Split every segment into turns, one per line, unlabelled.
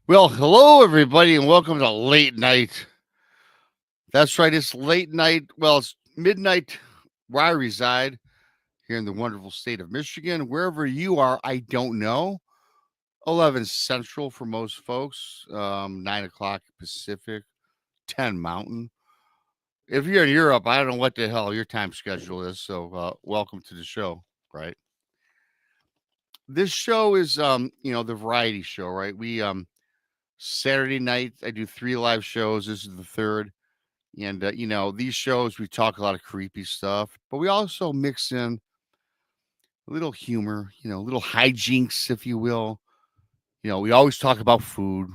Well, hello everybody, and welcome to late night. That's right, it's late night. Well, it's midnight where I reside here in the wonderful state of Michigan. Wherever you are, I don't know. 11 Central for most folks, 9 o'clock Pacific, 10 Mountain. If you're in Europe, I don't know what the hell your time schedule is. So, welcome to the show, right? This show is, the variety show, right? Saturday night, I do 3 live shows. This is the third. And, these shows, we talk a lot of creepy stuff, but we also mix in a little humor, little hijinks, if you will. We always talk about food.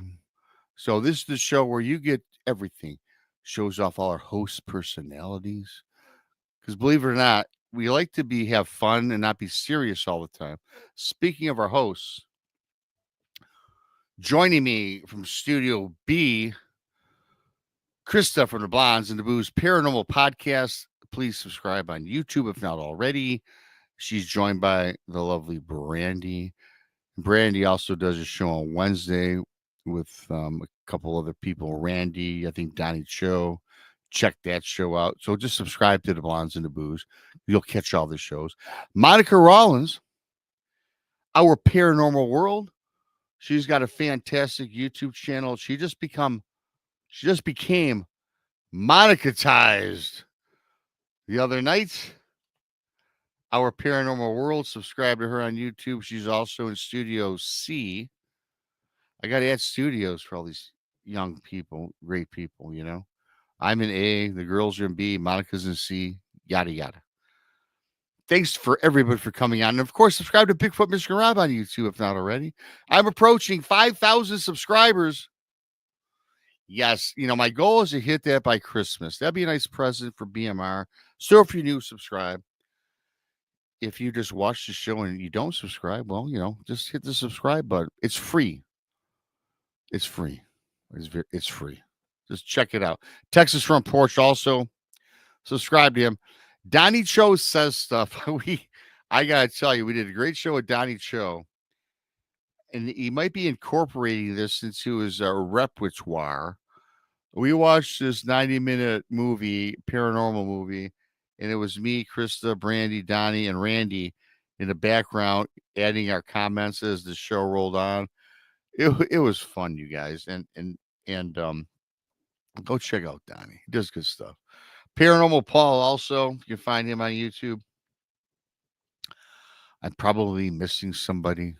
So this is the show where you get everything. Shows off all our host personalities. Because believe it or not, we like to have fun and not be serious all the time. Speaking of our hosts, joining me from Studio B, Krista from the Blondes and the Booze Paranormal Podcast. Please subscribe on YouTube if not already. She's joined by the lovely Brandi. Brandi also does a show on Wednesday with a couple other people. Randy, I think Donnie Cho. Check that show out. So just subscribe to the Blondes and the Booze. You'll catch all the shows. Monica Rollins, Our Paranormal World. She's got a fantastic YouTube channel. She just became Monicatized the other night. Our Paranormal World. Subscribe to her on YouTube. She's also in Studio C. I got to add studios for all these young people, great people, I'm in A, the girls are in B, Monica's in C, yada, yada. Thanks for everybody for coming on. And of course, subscribe to Bigfoot Mr. Rob on YouTube if not already. I'm approaching 5,000 subscribers. Yes, my goal is to hit that by Christmas. That'd be a nice present for BMR. So if you're new, subscribe. If you just watch the show and you don't subscribe, well, just hit the subscribe button. It's free. It's free. It's free. Just check it out. Texas Front Porch also. Subscribe to him. Donnie Cho says stuff. I gotta tell you, we did a great show with Donnie Cho. And he might be incorporating this into his repertoire. We watched this 90-minute movie, paranormal movie, and it was me, Krista, Brandi, Donnie, and Randy in the background, adding our comments as the show rolled on. It was fun, you guys, and go check out Donnie. He does good stuff. Paranormal Paul also, you can find him on YouTube. I'm probably missing somebody.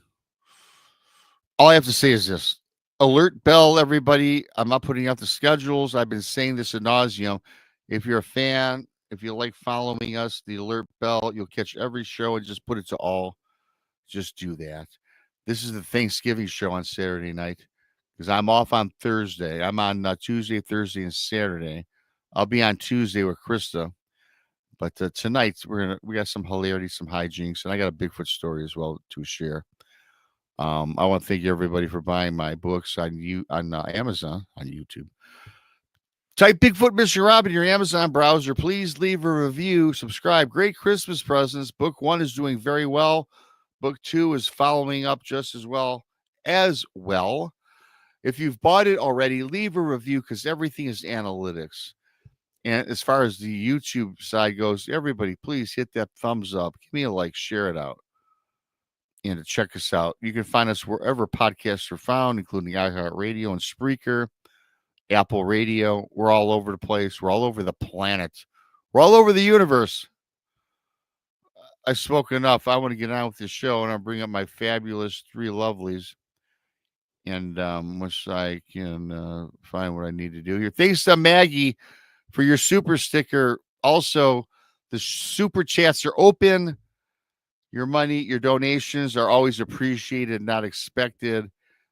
All I have to say is this: alert bell, everybody. I'm not putting out the schedules. I've been saying this ad nauseum. If you're a fan, if you like following us, the alert bell, you'll catch every show and just put it to all. Just do that. This is the Thanksgiving show on Saturday night because I'm off on Thursday. I'm on Tuesday, Thursday, and Saturday. I'll be on Tuesday with Krista. But tonight we got some hilarity, some hijinks, and I got a Bigfoot story as well to share. I want to thank everybody for buying my books on Amazon, on YouTube. Type Bigfoot Mr. Rob in your Amazon browser. Please leave a review. Subscribe. Great Christmas presents. Book 1 is doing very well. Book 2 is following up just as well. If you've bought it already, leave a review because everything is analytics. And as far as the YouTube side goes, everybody, please hit that thumbs up. Give me a like, share it out. And to check us out, you can find us wherever podcasts are found, including iHeartRadio and Spreaker, Apple Radio. We're all over the place. We're all over the planet. We're all over the universe. I spoke enough. I want to get on with the show, and I'll bring up my fabulous 3 lovelies. And once I can find what I need to do here. Thanks to Maggie for your super sticker. Also, the super chats are open. Your money, your donations are always appreciated, not expected.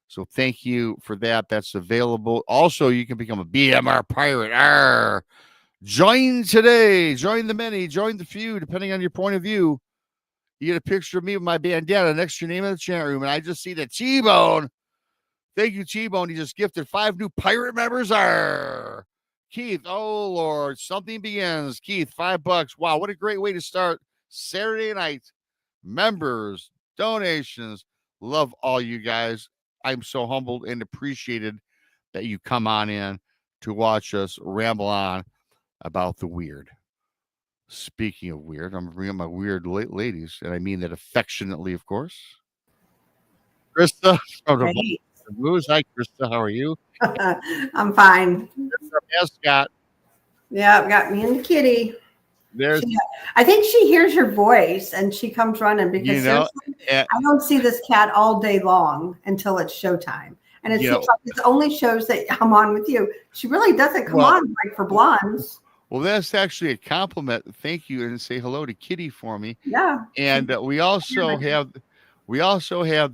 So thank you for that. That's available. Also, you can become a BMR pirate. Arr! Join today. Join the many. Join the few, depending on your point of view. You get a picture of me with my bandana next to your name in the chat room, and I just see the T-Bone. Thank you, T-Bone. He just gifted 5 new pirate members. Arr! Keith, oh, Lord, something begins. Keith, $5. Wow, what a great way to start Saturday night. Members, donations, love all you guys. I'm so humbled and appreciated that you come on in to watch us ramble on about the weird. Speaking of weird, I'm bringing my weird ladies, and I mean that affectionately, of course. Krista from the
Hey.
Blues. Hi, Krista. How are you?
I'm fine.
Scott.
Yeah, got me and the kitty.
There's,
I think she hears your voice and she comes running because seriously, I don't see this cat all day long until it's showtime. And it seems like it's only shows that I'm on with you. She really doesn't come on like for blondes.
Well, that's actually a compliment. Thank you, and say hello to Kitty for me.
Yeah.
And we also have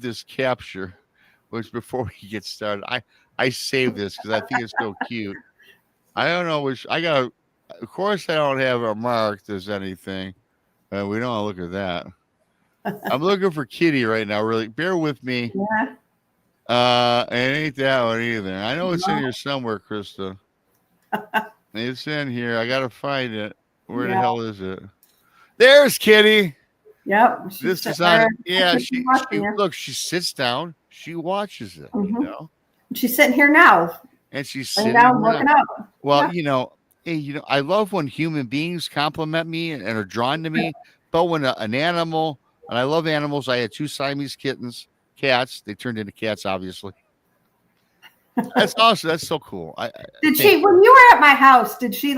this capture, which before we get started, I saved this because I think it's so cute. I don't know which I got. Of course, I don't have it marked as anything. We don't look at that. I'm looking for Kitty right now. Really, bear with me.
Yeah.
It ain't that one either. I know it's in here somewhere, Krista. It's in here. I gotta find it. Where the hell is it? There's Kitty.
Yep.
This is on. Yeah, she look. She sits down. She watches it. You know.
She's sitting here now.
And she's sitting
down looking up.
Well, hey, I love when human beings compliment me and are drawn to me. But when an animal, and I love animals, I had 2 Siamese cats. They turned into cats, obviously. That's awesome. That's so cool.
When you were at my house, was she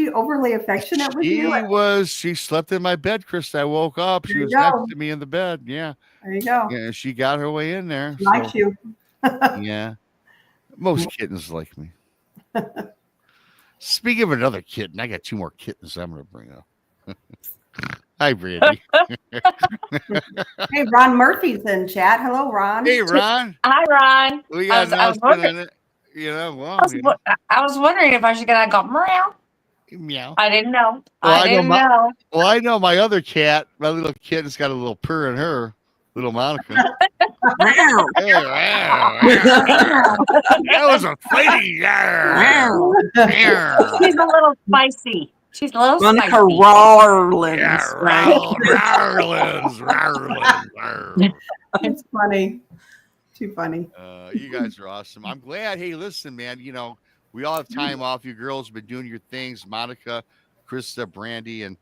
overly affectionate with you?
She slept in my bed, Krista. I woke up. She was next to me in the bed. Yeah.
There you go.
Yeah, she got her way in there.
Likes you.
Yeah. Most kittens like me. Speaking of another kitten, I got 2 more kittens I'm going to bring up. Hi, Brandi.
Hey, Ron Murphy's in chat. Hello, Ron.
Hey, Ron.
Hi, Ron.
We got announcement on it.
I was wondering if I should get got meow.
Meow.
I didn't know.
Well,
I didn't know.
Well, I know my other cat, my little kitten's got a little purr in her, little Monica. That was a fighting.
She's a little spicy. She's a little
Monica
spicy.
Rollins.
It's funny. Too funny.
You guys are awesome. I'm glad. Hey, listen, man, we all have time off. You girls have been doing your things. Monica, Krista, Brandi, and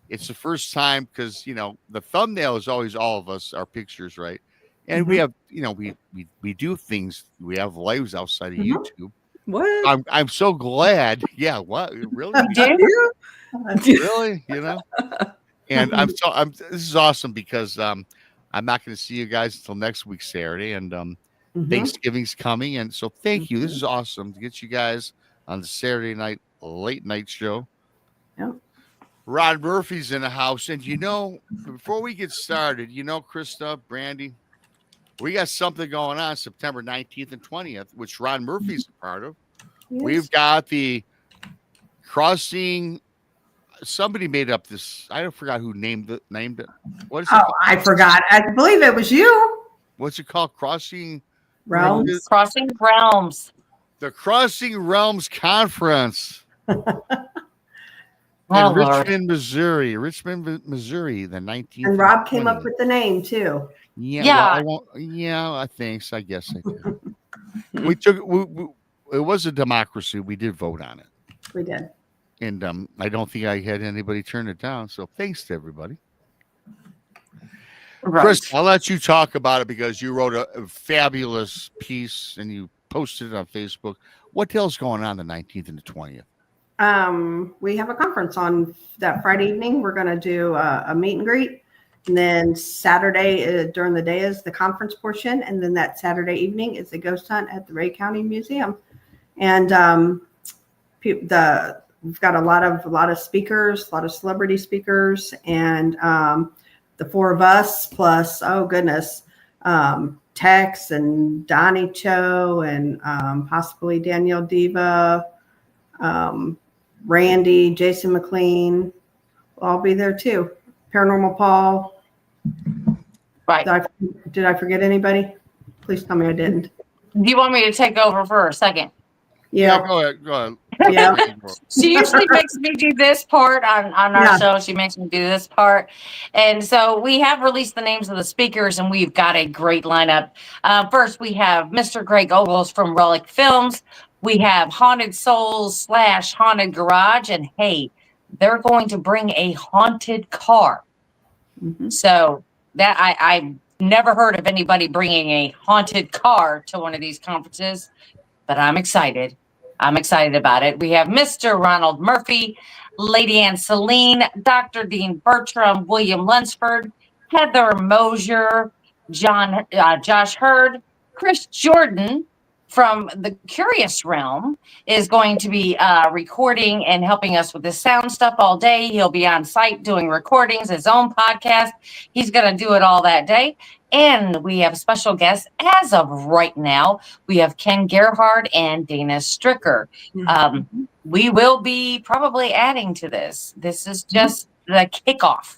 it's the first time because, the thumbnail is always all of us, our pictures, right? And we have, we do things. We have lives outside of YouTube.
What?
I'm so glad. Yeah. What? Really? Really? And this is awesome because I'm not going to see you guys until next week, Saturday, and Thanksgiving's coming. And so thank you. This is awesome to get you guys on the Saturday night late night show.
Yeah.
Rod Murphy's in the house. And before we get started, Krista, Brandi, we got something going on September 19th and 20th, which Ron Murphy's a part of. Yes. We've got the Crossing. Somebody made up this. I forgot who named it. What is it called?
I forgot. I believe it was you.
What's it called? Crossing
Realms.
Crossing Realms.
The Crossing Realms Conference.
In
Richmond, Missouri, the 19th.
And Rob came up with the name too.
Yeah. Well, I think so. I guess I did. It was a democracy. We did vote on it.
We did.
And I don't think I had anybody turn it down. So thanks to everybody. Right. Chris, I'll let you talk about it because you wrote a fabulous piece and you posted it on Facebook. What the hell's going on the 19th and the 20th?
We have a conference on that Friday evening. We're going to do a meet and greet. And then Saturday during the day is the conference portion. And then that Saturday evening is the ghost hunt at the Ray County Museum. And we've got a lot of speakers, a lot of celebrity speakers, and the 4 of us plus, oh goodness, Tex and Donnie Cho and possibly Danielle Diva, Randy, Jason McLean will all be there too. Paranormal Paul.
Right.
Did I forget anybody? Please tell me I didn't.
Do you want me to take over for a second?
Yeah.
Go ahead.
Yeah.
She usually makes me do this part on our show. She makes me do this part. And so we have released the names of the speakers, and we've got a great lineup. First, we have Mr. Greg Ogles from Relic Films. We have Haunted Souls / Haunted Garage. And hey, they're going to bring a haunted car.
Mm-hmm.
So that I've never heard of anybody bringing a haunted car to one of these conferences, but I'm excited. I'm excited about it. We have Mr. Ronald Murphy, Lady Ann Celine, Dr. Dean Bertram, William Lunsford, Heather Mosier, Josh Hurd, Chris Jordan from the Curious Realm is going to be recording and helping us with the sound stuff all day. He'll be on site doing recordings, his own podcast. He's going to do it all that day. And we have special guests as of right now. We have Ken Gerhard and Dana Stricker. We will be probably adding to this. This is just the kickoff.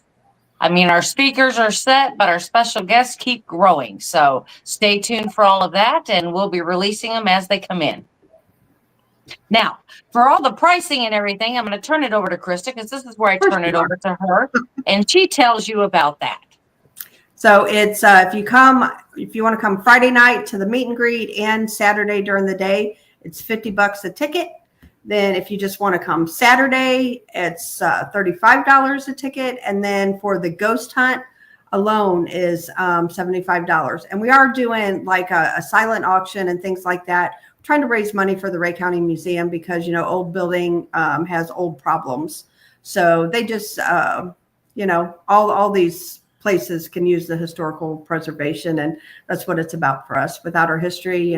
I mean, our speakers are set, but our special guests keep growing. So stay tuned for all of that, and we'll be releasing them as they come in. Now, for all the pricing and everything, I'm going to turn it over to Krista, because this is where I turn it over to her, and she tells you about that.
So it's if you want to come Friday night to the meet and greet and Saturday during the day, it's $50 a ticket. Then if you just want to come Saturday, it's $35 a ticket. And then for the ghost hunt alone is $75. And we are doing like a silent auction and things like that. We're trying to raise money for the Ray County Museum because, old building has old problems. So they just, all these places can use the historical preservation, and that's what it's about for us. Without our history,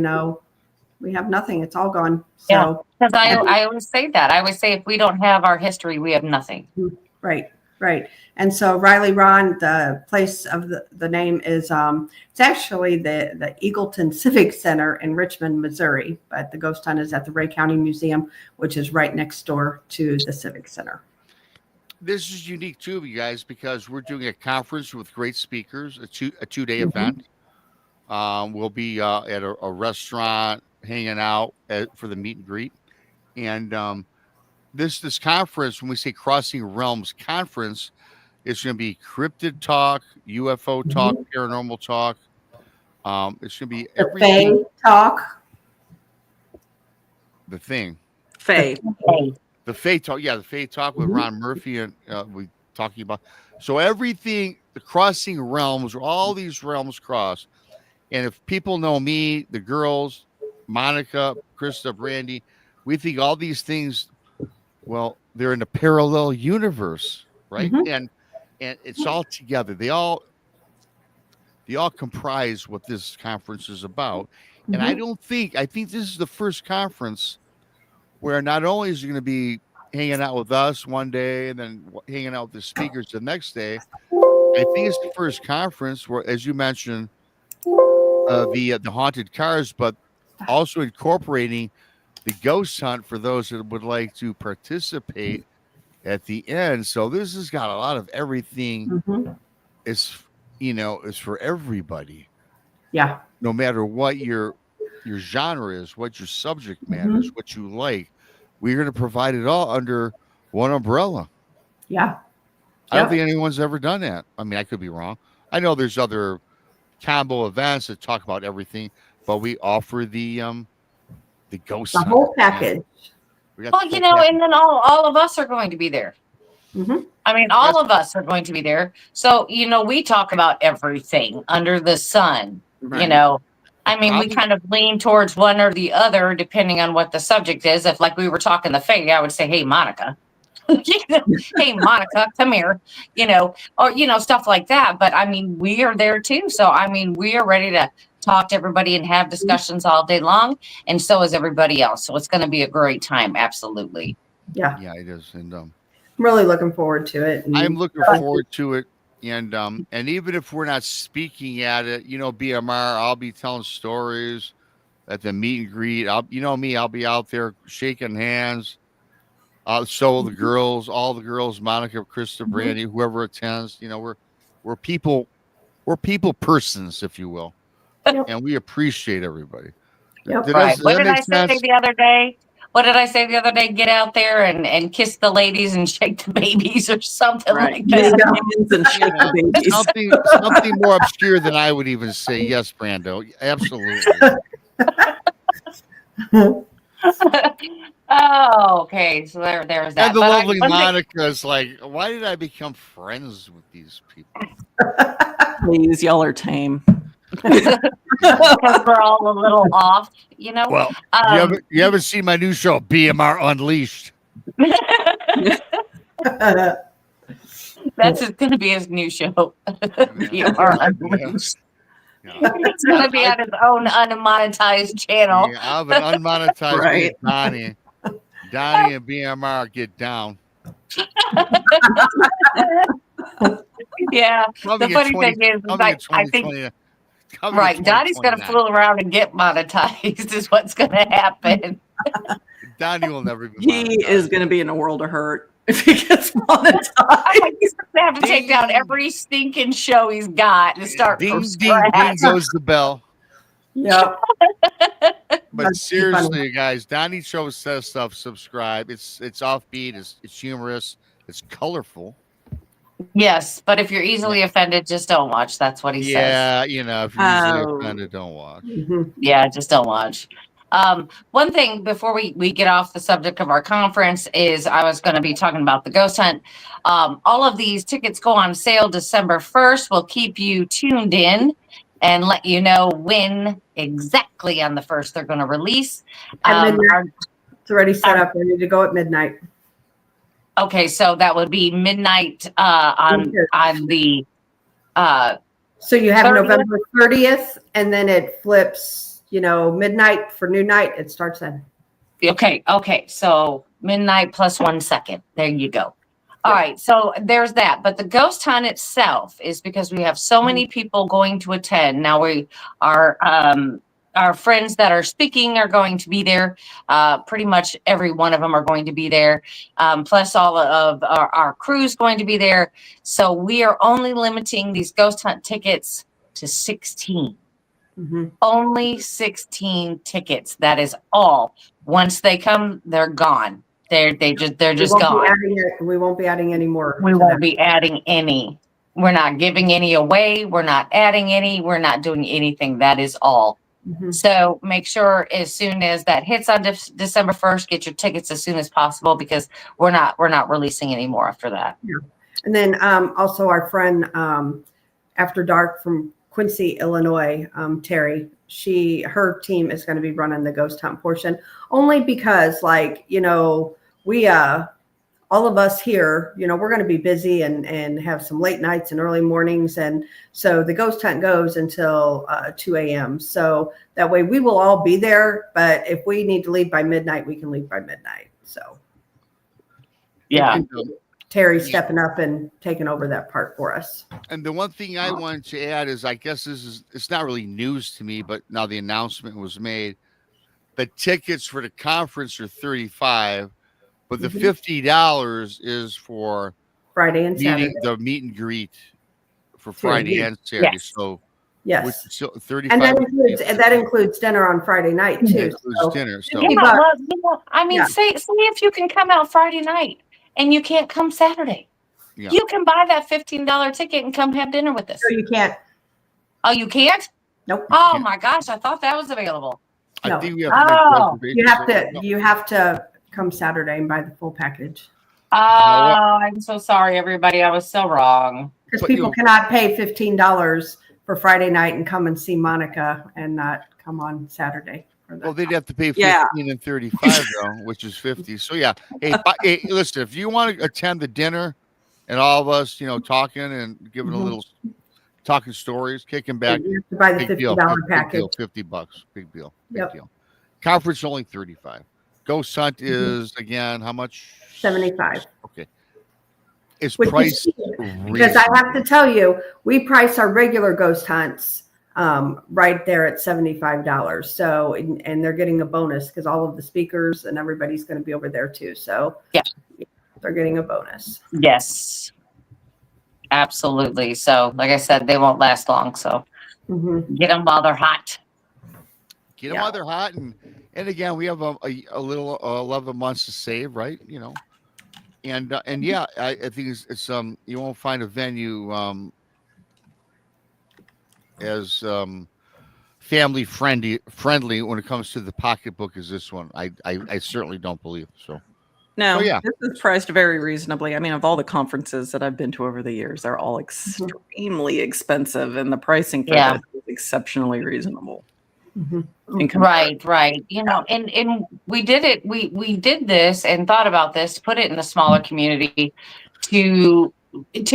we have nothing. It's all gone. So
because I always say that. I always say if we don't have our history, we have nothing.
Right. And so Riley Ron, the place of the name is it's actually the Eagleton Civic Center in Richmond, Missouri, but the ghost hunt is at the Ray County Museum, which is right next door to the Civic Center.
This is unique too, you guys, because we're doing a conference with great speakers, a two-day event. We'll be at a restaurant hanging out for the meet and greet. And this conference, when we say Crossing Realms Conference, it's going to be cryptid talk, UFO talk, paranormal talk. It's going to be everything.
The Fae talk.
The thing.
Fae.
The Fae talk. Yeah, the Fae talk with Ron Murphy, and we talking about. So everything, the crossing realms, all these realms cross. And if people know me, the girls, Monica, Krista, Brandi, we think all these things, well, they're in a parallel universe, right? And it's all together. They all comprise what this conference is about. And I think this is the first conference where not only is it going to be hanging out with us one day and then hanging out with the speakers the next day, I think it's the first conference where, as you mentioned, the haunted cars, but also incorporating the ghost hunt for those that would like to participate at the end. So this has got a lot of everything. Is for everybody.
Yeah.
No matter what your genre is, what your subject matter is, what you like, we're going to provide it all under one umbrella.
Yeah.
I don't think anyone's ever done that. I mean, I could be wrong. I know there's other combo events that talk about everything, but we offer the ghost
the
hunt.
whole package.
Well, and then all of us are going to be there. I mean, all of us are going to be there. So, we talk about everything under the sun, I mean, we kind of lean towards one or the other, depending on what the subject is. If like we were talking the Fae, I would say, hey, Monica, hey, Monica, come here, or, stuff like that. But I mean, we are there too. So, I mean, we are ready to talk to everybody and have discussions all day long. And so is everybody else. So it's going to be a great time. Absolutely.
Yeah.
Yeah, it is. And
I'm really looking forward to it.
I'm looking forward to it. And even if we're not speaking at it, BMR, I'll be telling stories at the meet and greet. I'll be out there shaking hands. So the girls, all the girls, Monica, Krista, Brandi, whoever attends, we're people persons, if you will. And we appreciate everybody.
Right. What did I say the other day? what did I say the other day? Get out there and kiss the ladies and shake the babies or something like
There you
that.
go.
Hands and shake the babies.
Something more obscure than I would even say. Yes, Brando, absolutely.
Oh, okay. So there's that.
And the
But
lovely
one thing-
Monica is like, why did I become friends with these people?
Please, y'all are tame.
because we're all a little off, you know.
Well, you haven't seen my new show, BMR Unleashed.
That's going to be his new show. BMR Unleashed. It's going to be on his own unmonetized channel.
Yeah, I have an unmonetized
Right.
Donnie. Donnie and BMR get down.
Yeah.
Coming
The funny thing is, I think right, Donnie's going to fool around and get monetized. Is what's going to happen.
Donnie will never be.
He is going to be in a world of hurt if he gets monetized.
He's going to have to take down every stinking show he's got and start
Ding,
from
ding,
scratch.
ding goes the bell.
Yep.
But
That's
seriously, you guys, Donnie Cho says stuff. Subscribe. It's offbeat. It's humorous. It's colorful.
Yes, but if you're easily offended, just don't watch. That's what he says.
Yeah, if you're easily
Oh.
offended, don't watch.
Mhm.
Yeah, just don't watch. One thing before we get off the subject of our conference is I was going to be talking about the ghost hunt. All of these tickets go on sale December 1st. We'll keep you tuned in and let you know when exactly on the 1st they're going to release.
At midnight. It's already set up, ready to go at midnight.
Okay, so that would be midnight on the
So you have
30th?
November 30th, and then it flips, midnight for new night. It starts then.
Okay. So midnight plus 1 second. There you go. All right. So there's that. But the ghost hunt itself is because we have so many people going to attend. Now our friends that are speaking are going to be there. Pretty much every one of them are going to be there. Plus all of our crew's going to be there. So we are only limiting these ghost hunt tickets to 16.
Mm-hmm.
Only 16 tickets. That is all. Once they come, they're gone. They're just gone.
We won't be adding any more.
We won't be adding any. We're not giving any away. We're not adding any. We're not doing anything. That is all.
Mm-hmm.
So make sure as soon as that hits on December 1st, get your tickets as soon as possible because we're not releasing any more after that.
Yeah. And then also our friend After Dark from Quincy, Illinois, Terry, her team is going to be running the ghost hunt portion only because we all of us here, we're going to be busy and have some late nights and early mornings. And so the ghost hunt goes until 2 a.m. So that way we will all be there. But if we need to leave by midnight, we can leave by midnight. So
yeah.
Terry's stepping up and taking over that part for us.
And the one thing I wanted to add is, I guess it's not really news to me, but now the announcement was made. The tickets for the conference are $35, but the $50 is for
Friday and Saturday.
the meet and greet for Friday and Saturday.
Yes.
So
Yes.
so 35.
And that includes dinner on Friday night too.
That includes dinner. So
Yeah, say if you can come out Friday night and you can't come Saturday, you can buy that $15 ticket and come have dinner with us.
So you can't.
Oh, you can't?
Nope.
Oh my gosh, I thought that was available.
I think we have to make reservations.
You have to come Saturday and buy the full package.
Oh, I'm so sorry, everybody. I was so wrong.
Because
But
people cannot pay $15 for Friday night and come and see Monica and not come on Saturday.
Well, they'd have to pay 15 and 35 though, which is 50. So yeah. Hey, listen, if you want to attend the dinner and all of us, talking and giving a little talking stories, kicking back,
you have to buy the $50 package.
$50, big deal.
Yep.
Deal. Conference only 35. Ghost hunt is again how much?
75.
Okay. It's
Which
priced
because I have to tell you, we price our regular ghost hunts right there at $75. So, and they're getting a bonus because all of the speakers and everybody's going to be over there too. So
yeah,
they're getting a bonus.
Yes, absolutely. So, like I said, they won't last long. So get them while they're hot.
Get them while they're hot, And again, we have a little 11 months to save, right? You know, and yeah, I think it's you won't find a venue as family friendly when it comes to the pocketbook as this one. I certainly don't believe so.
No,
yeah.
this is priced very reasonably. I mean, of all the conferences that I've been to over the years, they're all extremely expensive, and the pricing for
Yeah.
this is exceptionally reasonable.
Right. You know, and we did it. We did this and thought about this, put it in a smaller community to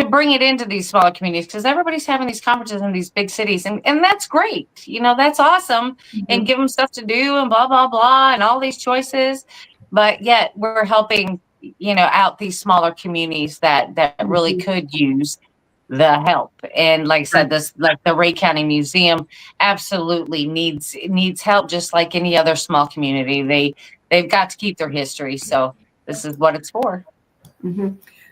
bring it into these smaller communities because everybody's having these conferences in these big cities, and that's great. You know, that's awesome, and give them stuff to do and blah blah blah and all these choices, but yet we're helping, you know, out these smaller communities that really could use the help. And like I said, this, like the Ray County Museum, absolutely needs help, just like any other small community. They've got to keep their history, so this is what it's for.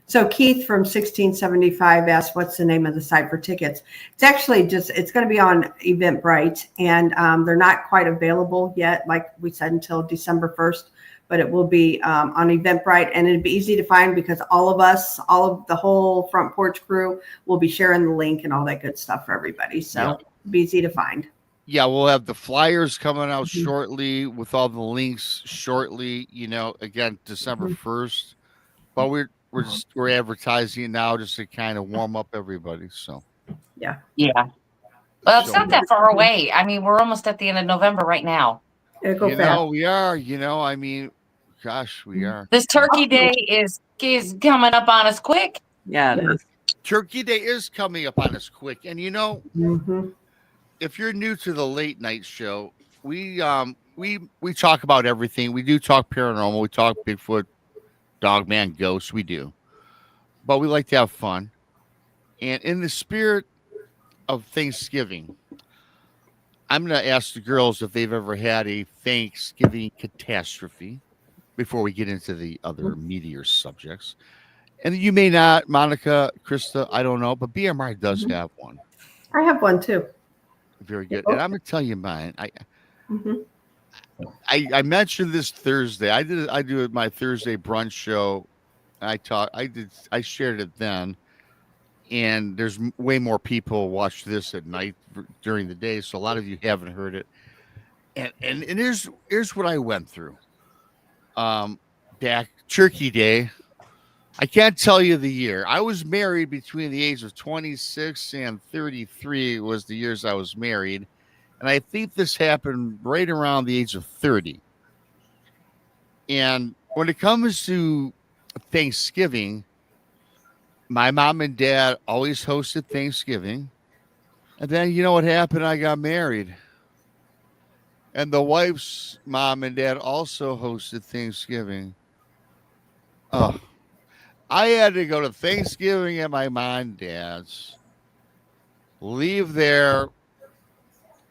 So Keith from 1675 asked, what's the name of the site for tickets? It's actually it's going to be on Eventbrite, and they're not quite available yet, like we said, until December 1st, but it will be on Eventbrite, and it'd be easy to find because all of the whole Front Porch crew will be sharing the link and all that good stuff for everybody. So it'll be easy to find.
Yeah, we'll have the flyers coming out shortly with all the links shortly, you know, again, December 1st. But we're advertising it now just to kind of warm up everybody. So
yeah. Well, it's not that far away. I mean, we're almost at the end of November right now.
It'll go fast.
know, we are, you know, I mean, gosh, we are.
This Turkey Day is coming up on us quick.
Yeah, it is.
Turkey Day is coming up on us quick. And you know, if you're new to the late night show, we talk about everything. We do talk paranormal, we talk Bigfoot, Dogman, ghosts, we do. But we like to have fun. And in the spirit of Thanksgiving, I'm going to ask the girls if they've ever had a Thanksgiving catastrophe before we get into the other meatier subjects. And you may not, Monica, Krista, I don't know, but BMR does have one.
I have one too.
Very good. And I'm going to tell you mine. I mentioned this Thursday. I do my Thursday brunch show. I shared it then. And there's way more people watch this at night during the day, so a lot of you haven't heard it. And here's what I went through. Back Turkey Day, I can't tell you the year. I was married between the age of 26 and 33 was the years I was married, and I think this happened right around the age of 30. And when it comes to Thanksgiving, my mom and dad always hosted Thanksgiving. And then you know what happened? I got married. And the wife's mom and dad also hosted Thanksgiving. Oh, I had to go to Thanksgiving at my mom and dad's, leave there.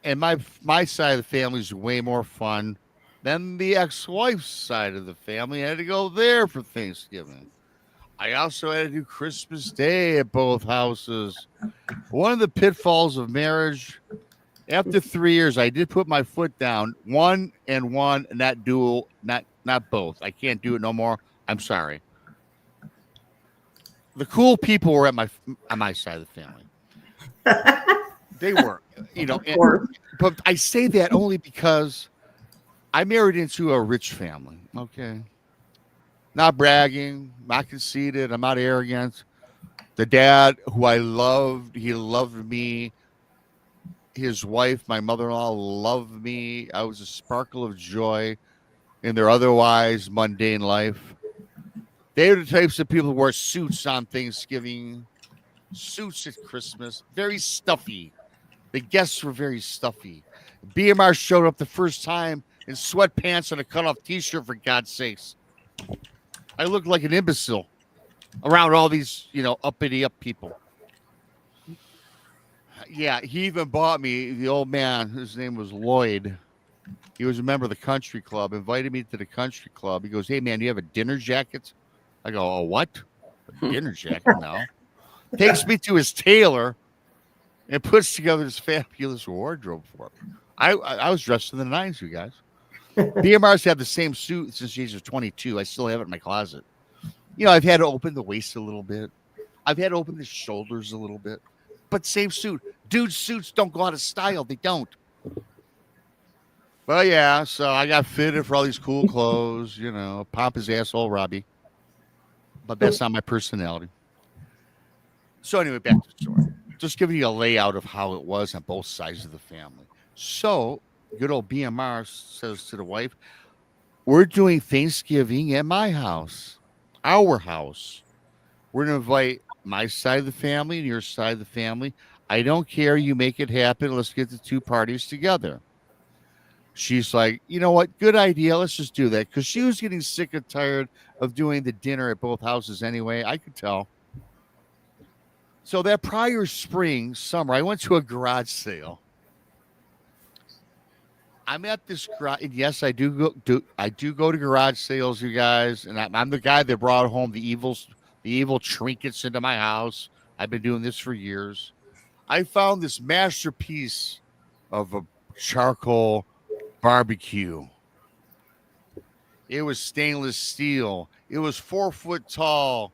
And my side of the family is way more fun than the ex-wife's side of the family. I had to go there for Thanksgiving. I also had to do Christmas Day at both houses. One of the pitfalls of marriage, after 3 years, I did put my foot down. One, not dual, not both. I can't do it no more. I'm sorry. The cool people were on my side of the family. They were, you know. But I say that only because I married into a rich family. Okay. Not bragging, not conceited, I'm not arrogant. The dad, who I loved, he loved me. His wife, my mother-in-law, loved me. I was a sparkle of joy in their otherwise mundane life. They were the types of people who wore suits on Thanksgiving, suits at Christmas, very stuffy. The guests were very stuffy. BMR showed up the first time in sweatpants and a cut-off T-shirt, for God's sakes. I looked like an imbecile around all these, you know, uppity people. Yeah, he even bought me, the old man, his name was Lloyd. He was a member of the country club, invited me to the country club. He goes, "Hey, man, do you have a dinner jacket?" I go, "Oh, what? A dinner jacket? No." Takes me to his tailor and puts together this fabulous wardrobe for me. I was dressed in the 90s, you guys. BMR's had the same suit since the age of 22. I still have it in my closet. I've had to open the waist a little bit. I've had to open the shoulders a little bit. But same suit. Dude, suits don't go out of style. They don't. Well, yeah, so I got fitted for all these cool clothes, pop his asshole, Robbie. But that's not my personality. So anyway, back to the story. Just giving you a layout of how it was on both sides of the family. So good old BMR says to the wife, we're doing Thanksgiving at my house, our house. We're going to invite my side of the family and your side of the family. I don't care. You make it happen. Let's get the two parties together. She's like, you know what? Good idea. Let's just do that. Because she was getting sick and tired of doing the dinner at both houses anyway. I could tell. So that prior summer, I went to a garage sale. I'm at this garage. And yes, I do go to garage sales, you guys. And I'm the guy that brought home the evil trinkets into my house. I've been doing this for years. I found this masterpiece of a charcoal barbecue. It was stainless steel. It was 4 foot tall,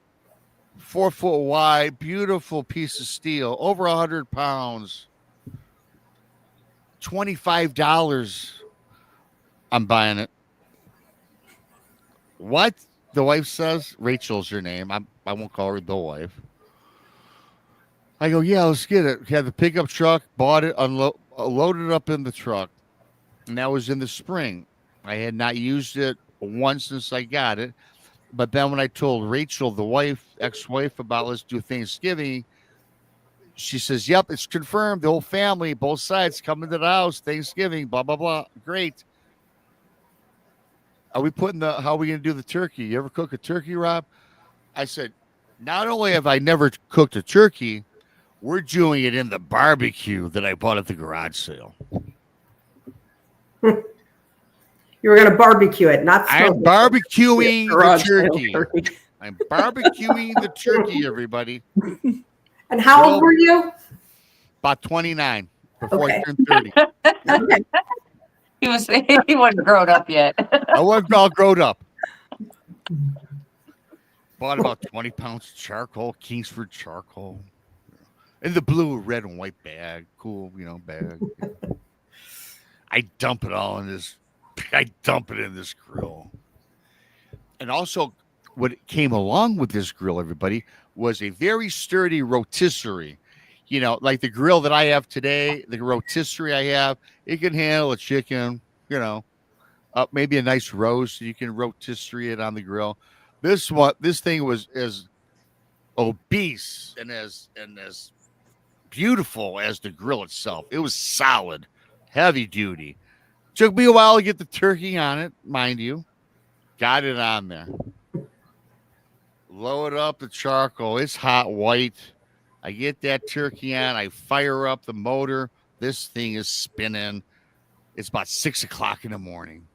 4 foot wide, beautiful piece of steel, over 100 pounds. $25. I'm buying it. What? The wife says. Rachel's her name. I won't call her the wife. I go, yeah, let's get it. Had the pickup truck, bought it, loaded it up in the truck. And that was in the spring. I had not used it once since I got it. But then when I told Rachel, the wife, ex-wife, about let's do Thanksgiving, she says, yep, it's confirmed. The whole family, both sides, coming to the house, Thanksgiving, blah, blah, blah. Great. How are we going to do the turkey? You ever cook a turkey, Rob? I said, not only have I never cooked a turkey, we're doing it in the barbecue that I bought at the garage sale.
You were going to barbecue it, not smoke
I'm barbecuing the turkey.
turkey.
I'm barbecuing the turkey, everybody.
And how old were you?
About 29 before
Okay.
I turned 30.
Okay.
He wasn't grown up yet.
I wasn't all grown up. Bought about 20 pounds of charcoal, Kingsford charcoal. In the blue, red, and white bag. Cool, bag. I dump it all in this. I dump it in this grill. And also, what came along with this grill, everybody, was a very sturdy rotisserie. Like the grill that I have today, the rotisserie I have, it can handle a chicken, maybe a nice roast. So you can rotisserie it on the grill. This thing was as obese and as beautiful as the grill itself. It was solid, heavy duty. Took me a while to get the turkey on it, mind you. Got it on there. Load up the charcoal. It's hot white. I get that turkey on. I fire up the motor. This thing is spinning. It's about 6 o'clock in the morning.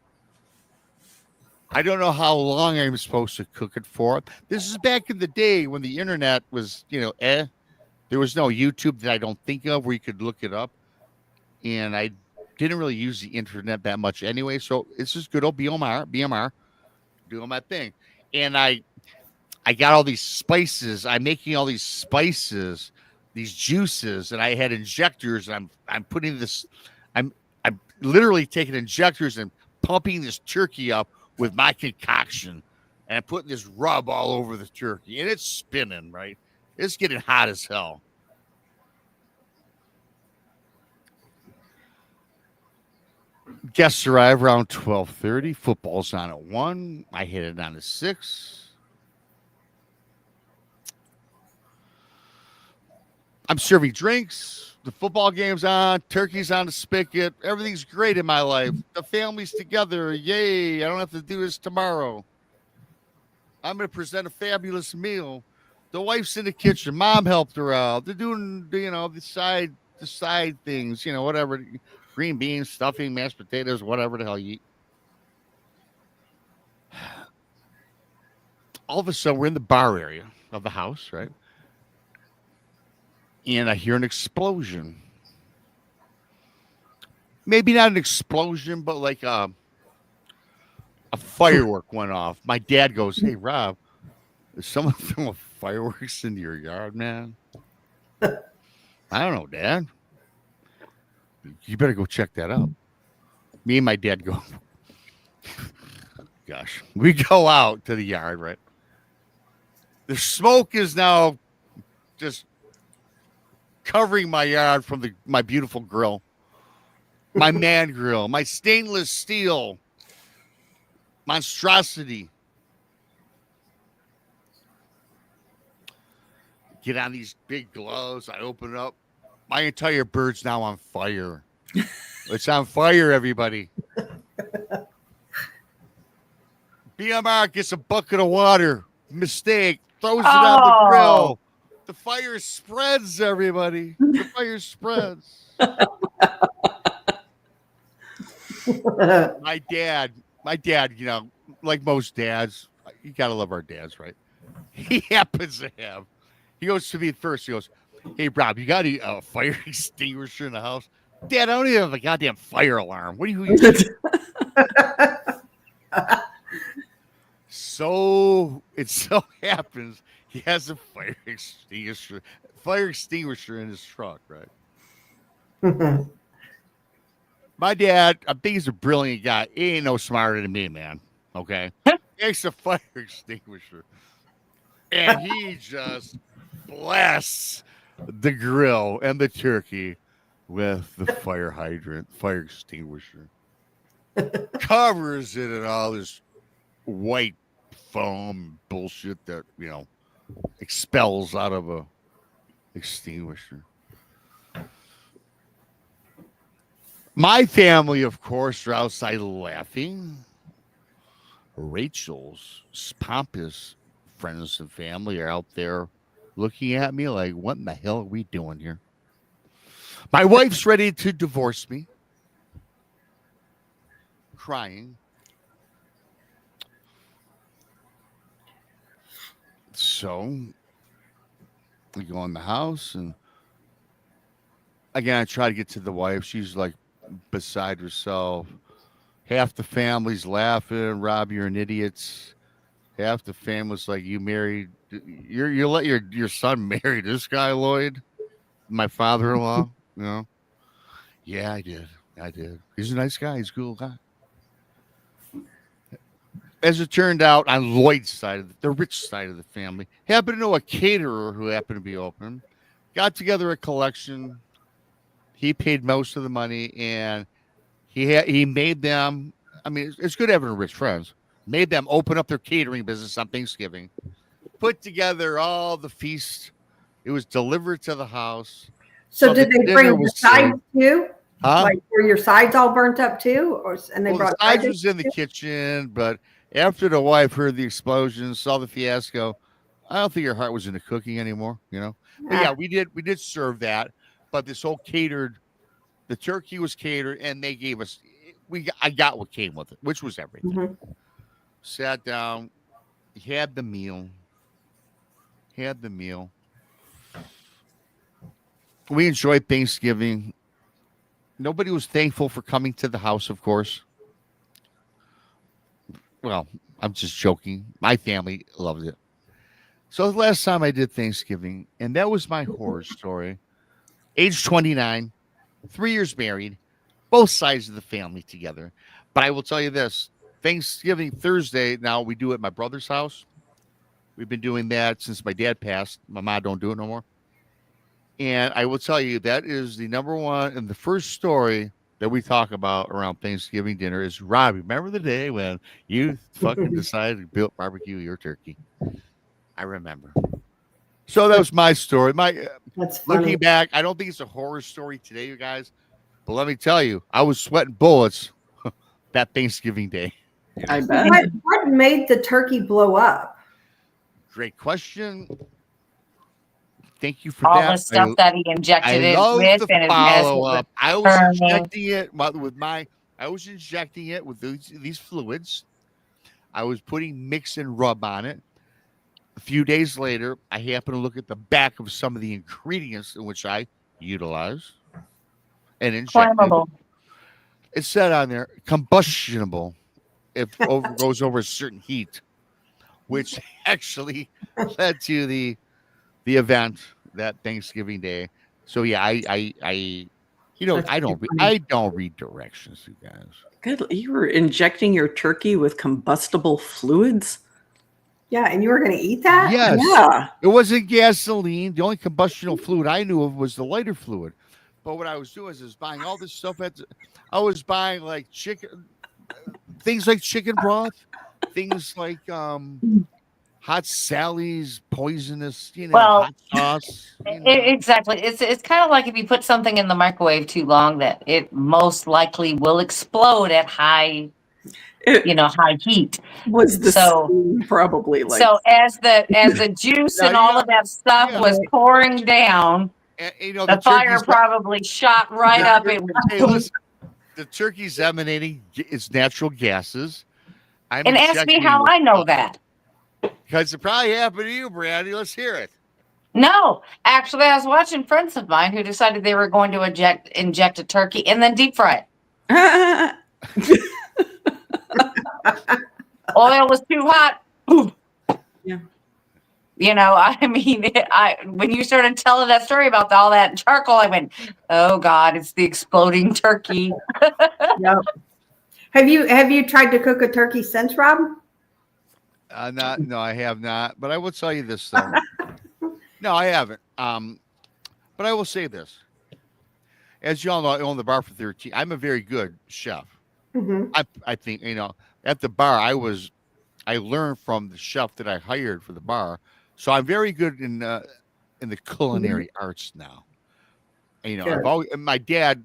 I don't know how long I'm supposed to cook it for. This is back in the day when the internet was, There was no YouTube that I don't think of where you could look it up. And I didn't really use the internet that much anyway. So it's just good old BMR, doing my thing. And I got all these spices. I'm making all these spices, these juices, and I had injectors. And I'm putting this. I'm literally taking injectors and pumping this turkey up with my concoction, and I'm putting this rub all over the turkey, and it's spinning. Right, it's getting hot as hell. Guests arrive around 12:30. Football's on at 1. I hit it on at 6. I'm serving drinks. The football game's on. Turkey's on the spigot. Everything's great in my life. The family's together. Yay. I don't have to do this tomorrow. I'm going to present a fabulous meal. The wife's in the kitchen. Mom helped her out. They're doing, the side things, whatever. Green beans, stuffing, mashed potatoes, whatever the hell you eat. All of a sudden, we're in the bar area of the house, right? And I hear an explosion. Maybe not an explosion, but like a firework went off. My dad goes, "Hey, Rob, is someone throwing fireworks into your yard, man?" I don't know, Dad. You better go check that out. Me and my dad go, gosh, we go out to the yard, right? The smoke is now just covering my yard from my beautiful grill, my man grill, my stainless steel monstrosity. Get on these big gloves. I open it up. My entire bird's now on fire. It's on fire, everybody. BMR gets a bucket of water. Mistake. Throws it on the grill. The fire spreads, everybody. The fire spreads. My dad, you know, like most dads, you got to love our dads, right? He happens to have. He goes to me first. He goes, "Hey, Rob, you got a fire extinguisher in the house?" "Dad, I don't even have a goddamn fire alarm. What are you using?" So it so happens he has a fire extinguisher in his truck, right? My dad, I think he's a brilliant guy. He ain't no smarter than me, man. Okay, he has a fire extinguisher, and he just blasts the grill and the turkey with the fire extinguisher. Covers it in all this white foam bullshit that, you know, expels out of a extinguisher. My family, of course, are outside laughing. Rachel's pompous friends and family are out there looking at me like, what in the hell are we doing here? My wife's ready to divorce me. Crying. So we go in the house, and again, I try to get to the wife. She's like beside herself. Half the family's laughing. "Rob, you're an idiot." Half the family's like, "You married, you let your son marry this guy, Lloyd, my father-in-law." You know? "Yeah, I did. He's a nice guy. He's a cool guy." As it turned out, on Lloyd's side of the rich side of the family, happened to know a caterer who happened to be open. Got together a collection. He paid most of the money, and he made them. I mean, it's good having rich friends. Made them open up their catering business on Thanksgiving. Put together all the feast. It was delivered to the house.
So did they bring the sides too?
Huh?
Like, were your sides all burnt up too? And they brought
the sides was in the kitchen, but after the wife heard the explosion, saw the fiasco, I don't think her heart was into cooking anymore, you know. But yeah, we did serve that, but this whole catered, the turkey was catered, and they gave us, I got what came with it, which was everything.
Mm-hmm.
Sat down, had the meal. We enjoyed Thanksgiving. Nobody was thankful for coming to the house, of course. Well, I'm just joking. My family loved it. So the last time I did Thanksgiving, and that was my horror story. Age 29, 3 years married, both sides of the family together. But I will tell you this, Thanksgiving Thursday, now we do it at my brother's house. We've been doing that since my dad passed. My mom don't do it no more. And I will tell you, that is the number one and the first story that we talk about around Thanksgiving dinner is, "Rob, remember the day when you fucking decided to build barbecue your turkey?" I remember. So that was my story.
That's funny.
Looking back, I don't think it's a horror story today, you guys. But let me tell you, I was sweating bullets that Thanksgiving day.
You know? I bet.
What made the turkey blow up?
Great question. Thank you for
all
that.
the stuff that he injected it with,
the
and
follow up. I was
turning.
injecting it with these fluids. I was putting mix and rub on it. A few days later, I happened to look at the back of some of the ingredients in which I utilize and injected.
Flammable.
It said on there, combustible. goes over a certain heat, which actually led to the event that Thanksgiving Day. So yeah, I
That's
I
pretty
don't
funny.
I don't read directions, you guys.
Good. You were injecting your turkey with combustible fluids?
Yeah, and you were going to eat that?
Yes.
Yeah.
It wasn't gasoline. The only combustional fluid I knew of was the lighter fluid. But what I was doing is buying all this stuff I was buying like chicken things like chicken broth, things like hot Sally's poisonous,
Well,
hot sauce.
Exactly. It's kind of like if you put something in the microwave too long, that it most likely will explode at high heat.
Was the
So
steam probably like
so as the juice
Now,
and all of that stuff
yeah.
was pouring down,
And,
the fire probably shot right up. It
Hey, listen, the turkey's emanating its natural gases.
and ask me how I know that.
Because it probably happened to you, Brandi. Let's hear it.
No, actually, I was watching friends of mine who decided they were going to inject a turkey and then deep fry it. Oil was too hot.
Yeah.
I mean, when you started telling that story about all that charcoal, I went, "Oh God, it's the exploding turkey."
Yep. Have you tried to cook a turkey since, Rob?
No, I have not. But I will tell you this though. No, I haven't. But I will say this. As you all know, I own the bar for 13. I'm a very good chef.
Mm-hmm.
I think, at the bar I learned from the chef that I hired for the bar. So I'm very good in the culinary arts now. I've always my dad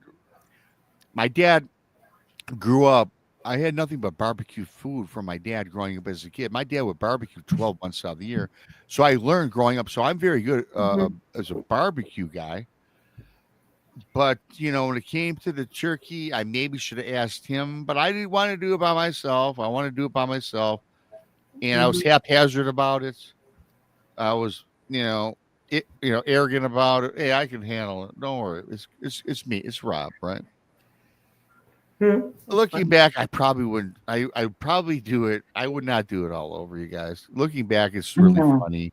grew up. I had nothing but barbecue food from my dad growing up as a kid. My dad would barbecue 12 months out of the year. So I learned growing up. So I'm very good as a barbecue guy. But, when it came to the turkey, I maybe should have asked him, but I didn't want to do it by myself. I want to do it by myself. And I was haphazard about it. I was, arrogant about it. Hey, I can handle it. Don't worry. It's me. It's Rob, right? Looking back, I probably wouldn't. I'd probably do it. I would not do it all over, you guys. Looking back, it's really funny.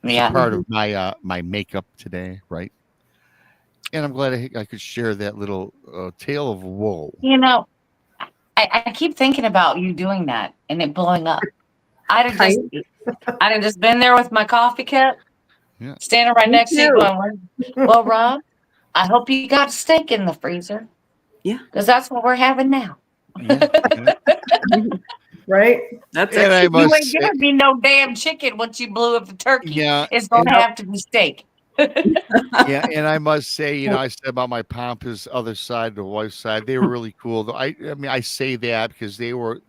It's a part of my my makeup today, right? And I'm glad I could share that little tale of woe.
I keep thinking about you doing that and it blowing up. I'd have just been there with my coffee cup, standing right next to you going, "Well, Rob, I hope you got a steak in the freezer."
Yeah.
Because that's what we're having now.
Yeah.
Right?
That's
And I
You
must
ain't gonna be no damn chicken once you blew up the turkey.
Yeah,
It's gonna have to be steak.
yeah, and I must say, I said about my pompous other side, the wife's side, they were really cool. Though I mean, I say that because they were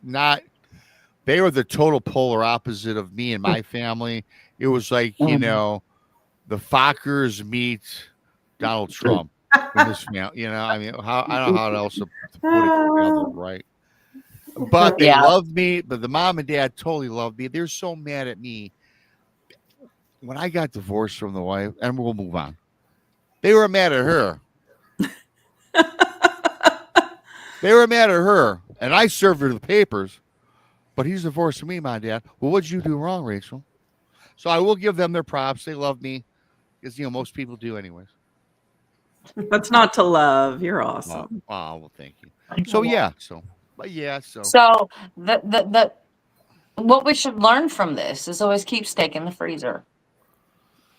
the total polar opposite of me and my family. It was like, the Fockers meet Donald Trump in this family. I mean, I don't know how else to put it together, right? But they loved me. But the mom and dad totally loved me. They're so mad at me. When I got divorced from the wife, and we'll move on, they were mad at her. They were mad at her, and I served her the papers. But he's divorced from me, my dad. Well, what'd you do wrong, Rachel? So I will give them their props. They love me, because most people do, anyways.
What's not to love? You're awesome.
Oh, well, thank you. So yeah, so
the what we should learn from this is always keep steak in the freezer.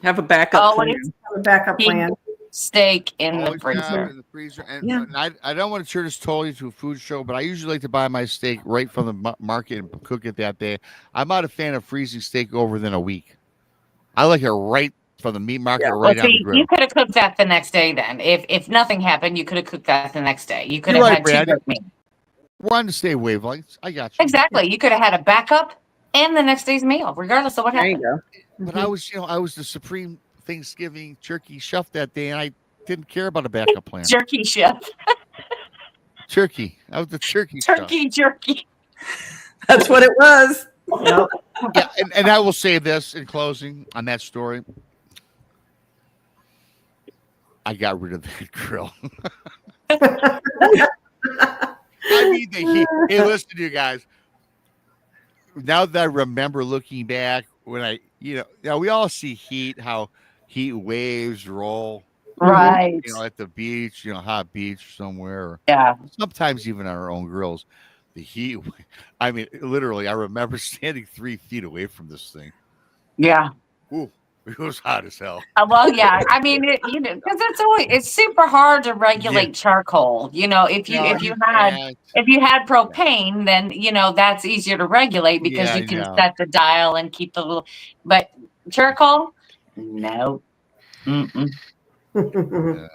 Have a backup plan.
Have a backup plan.
Steak in
always
the freezer.
in the freezer. And I don't want to turn this totally into a food show, but I usually like to buy my steak right from the market and cook it that day. I'm not a fan of freezing steak over than a week. I like it right from the meat market right on the grill.
You could have cooked that the next day then. If nothing happened, you could have cooked that the next day. You could have had two cooked meat.
We're on the same wavelengths. I got you.
Exactly. You could have had a backup and the next day's meal, regardless of what happened.
There you
go. But I was the supreme Thanksgiving turkey chef that day, and I didn't care about a backup plan.
Turkey chef.
Turkey. I was the turkey chef.
Jerky.
That's what it was.
Yep.
Yeah, and I will say this in closing on that story. I got rid of that grill. I mean, hey, listen to you guys. now that I remember looking back when now we all see heat, how heat waves roll,
Right.
at the beach, hot beach somewhere, or
Yeah.
sometimes even on our own grills. The heat, I mean, literally, I remember standing 3 feet away from this thing.
Yeah.
Ooh, it was hot as hell.
Well, yeah. I mean, because it's super hard to regulate charcoal. If you
can't.
had propane, then that's easier to regulate because
Yeah,
you can
yeah.
set the dial and keep the little. But charcoal, no. Mm-mm.
Yeah.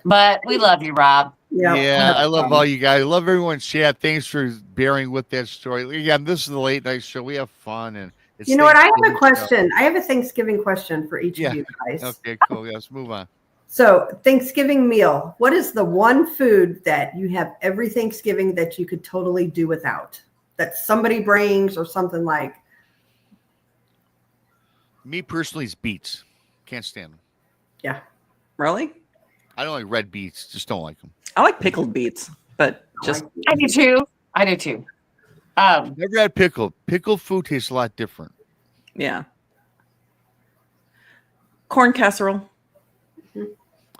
But we love you, Rob.
Yeah, I love all you guys. I love everyone's chat. Thanks for bearing with that story. Again, this is the late night show. We have fun, and it's
You know what? I have a
Thanksgiving
question. I have a Thanksgiving question for each of you guys.
Okay, cool. Let's move on.
So, Thanksgiving meal. What is the one food that you have every Thanksgiving that you could totally do without? That somebody brings or something like?
Me personally, is beets. Can't stand them.
Yeah.
Really?
I don't like red beets. Just don't like them.
I like pickled beets, but just
I do too.
Never had pickled. Pickled food tastes a lot different.
yeah. Corn casserole.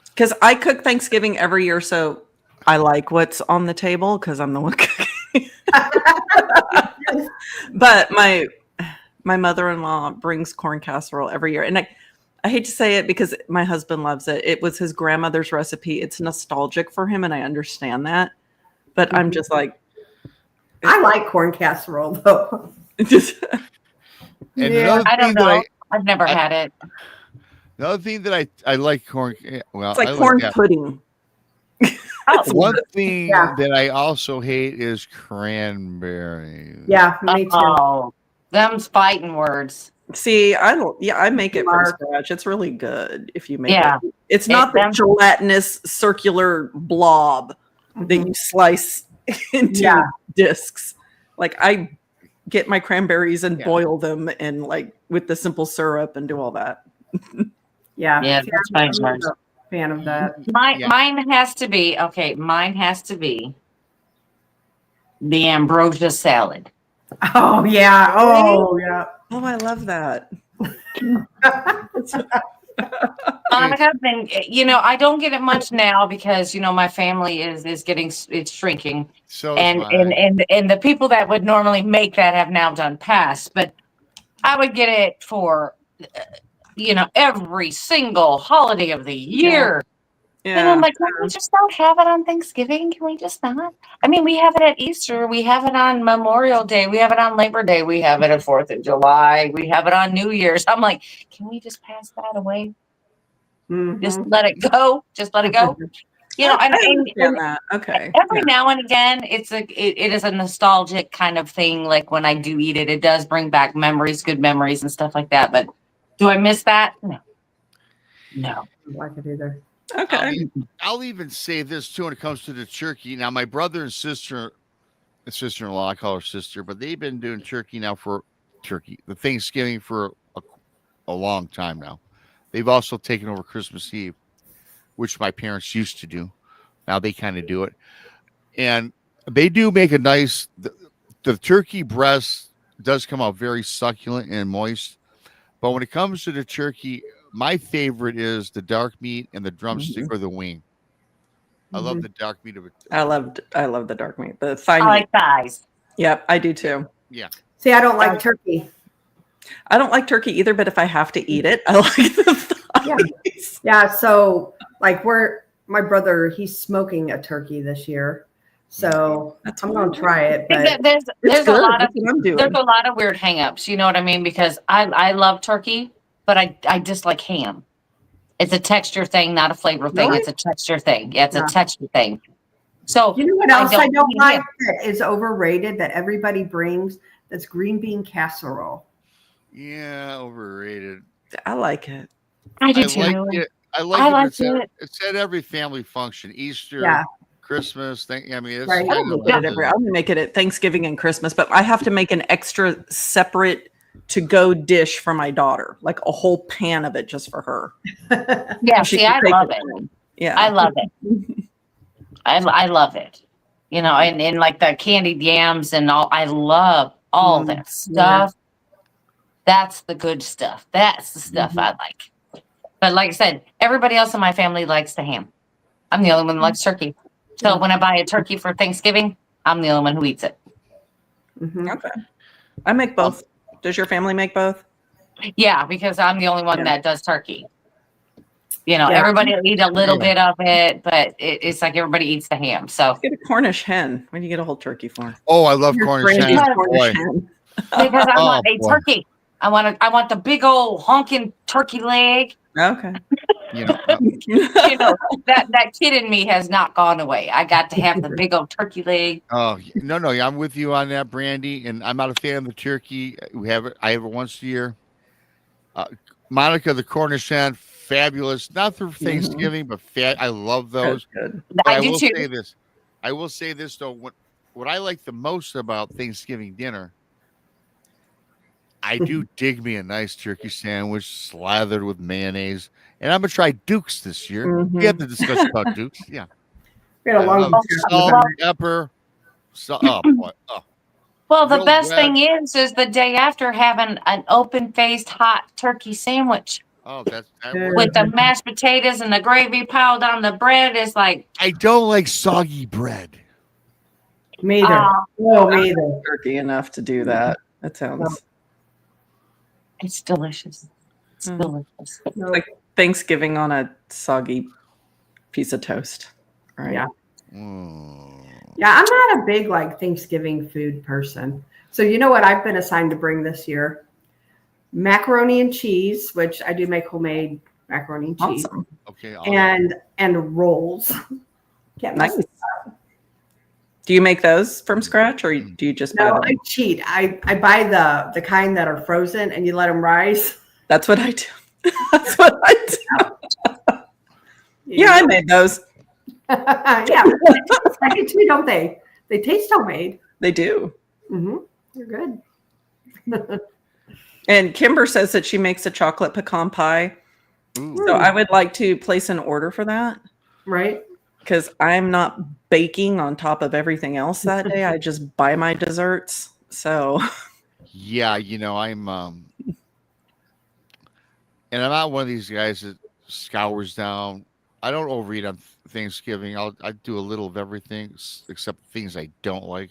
Because I cook Thanksgiving every year, so I like what's on the table because I'm the one cooking. But my mother-in-law brings corn casserole every year, and I hate to say it because my husband loves it. It was his grandmother's recipe. It's nostalgic for him, and I understand that. But I'm just like,
I like corn casserole though.
And
I don't know. I've never had it.
Another thing that I like corn. Well,
it's like
I
corn
like
pudding.
One thing that I also hate is cranberries.
Yeah, me too.
Oh, them's fighting words.
See, I make it from scratch. It's really good if you make
Yeah.
it. It's not the gelatinous circular blob that you slice into discs. Like I get my cranberries and boil them and like with the simple syrup and do all that.
Yeah,
that's fine.
I'm a fan of that.
Mine has to be Mine has to be the ambrosia salad.
Oh yeah. Oh yeah.
Oh, I love that.
Monica, I don't get it much now because my family it's shrinking.
So
and the people that would normally make that have now done passed. But I would get it for every single holiday of the year.
Yeah.
And I'm like, can we just not have it on Thanksgiving? Can we just not? I mean, we have it at Easter. We have it on Memorial Day. We have it on Labor Day. We have it at 4th of July. We have it on New Year's. I'm like, can we just pass that away?
Mm-hmm.
Just let it go. Just let it go.
That. Okay.
Every now and again, it is a nostalgic kind of thing. Like when I do eat it, it does bring back memories, good memories and stuff like that. But do I miss that? No.
I don't like it either.
Okay.
I'll even say this too when it comes to the turkey. Now, my brother and sister-in-law, I call her sister, but they've been doing the Thanksgiving for a long time now. They've also taken over Christmas Eve, which my parents used to do. Now they kind of do it. And they do make a nice, the turkey breast does come out very succulent and moist. But when it comes to the turkey, my favorite is the dark meat and the drumstick or the wing. I love the dark meat of it.
I love the dark meat. The thigh meat.
I like thighs.
Yep, I do too.
Yeah.
See, I don't like turkey.
I don't like turkey either, but if I have to eat it, I like the thighs.
Yeah. So like my brother, he's smoking a turkey this year. So I'm going to try it. But
there's a lot of weird hangups. You know what I mean? Because I love turkey, but I dislike ham. It's a texture thing, not a flavor thing.
Really?
It's a texture thing. Yeah, it's a texture thing. So
you know what else I don't like that is overrated that everybody brings? That's green bean casserole.
Yeah, overrated.
I like it.
I do too.
I like
it.
It's at every family function. Easter, Christmas thing. I mean, it's
right.
I'll make it at Thanksgiving and Christmas, but I have to make an extra separate to-go dish for my daughter, like a whole pan of it just for her.
Yeah, see, I love it.
Yeah,
I love it. I love it. And like the candied yams and all. I love all
Mm,
that
yeah.
stuff. That's the good stuff. That's the stuff
Mhm.
I like. But like I said, everybody else in my family likes the ham. I'm the only one that likes turkey. So
Yeah.
when I buy a turkey for Thanksgiving, I'm the only one who eats it.
Mhm.
Okay. I make both. Does your family make both?
Yeah, because I'm the only one
Yeah.
that does turkey. You know,
Yeah.
everybody will eat a little
Yeah.
bit of it, but it's like everybody eats the ham. So
Get a Cornish hen. What do you get a whole turkey for?
Oh, I love
Your
Cornish
Brandy's
hen.
Cornish
Boy.
hen.
because I
Oh,
want a
boy.
turkey. I want the big old honking turkey leg.
Okay.
You know,
You know, that kid in me has not gone away. I got to have the big old turkey leg.
oh no, I'm with you on that, Brandy. And I'm not a fan of the turkey. We have it. I have it once a year. Monica, the Cornish hen, fabulous. Not for Thanksgiving, but I love those.
That's good.
But
I
I
do
will
too.
say this. I will say this though. What I like the most about Thanksgiving dinner, I do dig me a nice turkey sandwich slathered with mayonnaise, and I'm gonna try Duke's this year. We have
Mhm.
to discuss about Duke's. Yeah,
We had a
I
long
love
discussion
salt,
about it.
pepper. Oh boy,
Well, the
grilled
best
bread.
thing is the day after having an open-faced hot turkey sandwich
Oh, that
Good.
works.
with the mashed potatoes and the gravy piled on the bread is like,
I don't like soggy bread.
Me either.
ah,
No, me either.
Turkey enough to do that. That sounds
it's delicious. It's
Mm.
delicious.
No.
like Thanksgiving on a soggy piece of toast. Right.
Yeah.
Mm.
Yeah, I'm not a big like Thanksgiving food person. So you know what I've been assigned to bring this year? Macaroni and cheese, which I do make homemade macaroni and cheese,
Awesome.
Okay.
and rolls. Can't mess
Nice. Do you make those from scratch or do you just buy
No,
them?
I cheat. I buy the kind that are frozen and you let them rise.
That's what I do. That's what I do. Yeah, I made those.
yeah, they taste like it too, don't they? They taste homemade.
They do.
Mm-hmm. You're good.
And Kimber says that she makes a chocolate pecan pie.
Ooh.
So I would like to place an order for that
Right?
because I'm not baking on top of everything else that day. I just buy my desserts. So
Yeah, I'm and I'm not one of these guys that scours down. I don't overeat on Thanksgiving. I do a little of everything except things I don't like.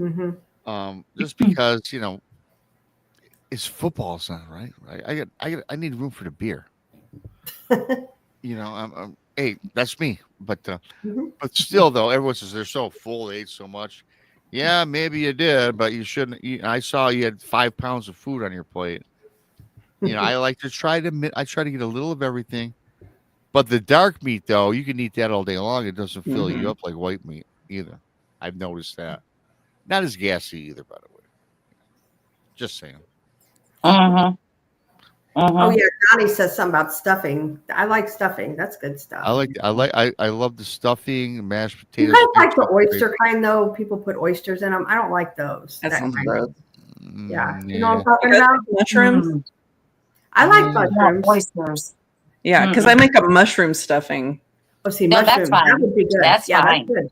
Mm-hmm.
Just because it's football Sunday, right? I need room for the beer. Hey, that's me. But
Mm-hmm.
but still, though, everyone says they're so full, they ate so much. Yeah, maybe you did, but you shouldn't. I saw you had 5 pounds of food on your plate. I like to I try to get a little of everything. But the dark meat, though, you can eat that all day long. It doesn't fill you up like white meat either. I've noticed that. Not as gassy either, by the way. Just saying.
Mm-hmm.
Oh yeah, Donnie says something about stuffing. I like stuffing. That's good stuff.
I love the stuffing, mashed
You
potatoes.
guys like the oyster kind though? People put oysters in them. I don't like those.
that sounds
kind.
gross.
Yeah, you know
Yeah.
what I'm talking
You guys
about?
like mushrooms?
I like
Mm.
mushrooms.
Oysters.
Yeah, because I make a mushroom stuffing.
Oh, see,
No, that's
mushrooms.
fine.
That would be good.
That's
yeah,
fine.
that's good.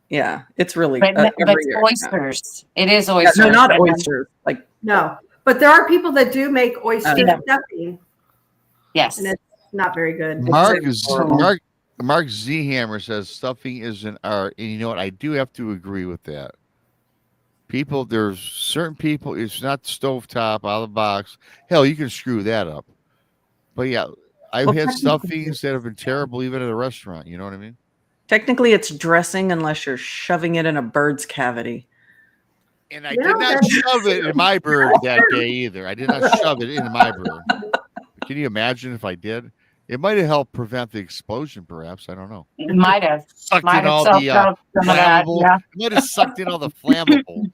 Yeah, it's really
But
every year.
oysters. It is
Yeah,
oysters.
no, not
And then-
oysters. Like
No, but there are people that do make oyster
Yeah.
stuffing,
Yes.
and it's not very good.
Mark Z Hammer says stuffing is an art, and you know what? I do have to agree with that. There's certain people. It's not stovetop out of the box. Hell, you can screw that up. But yeah, I've
Well,
had
technically-
stuffings that have been terrible, even at a restaurant. You know what I mean?
technically, it's dressing unless you're shoving it in a bird's cavity.
And I
You
did
know,
not
that's-
shove it in my bird that day either. I did not shove it into my bird. Can you imagine if I did? It might have helped prevent the explosion, perhaps. I don't know.
It might have.
Sucked
Might
in
have
all
soaked
the
up some of that.
flammable.
Yeah.
It might have sucked in all the flammables.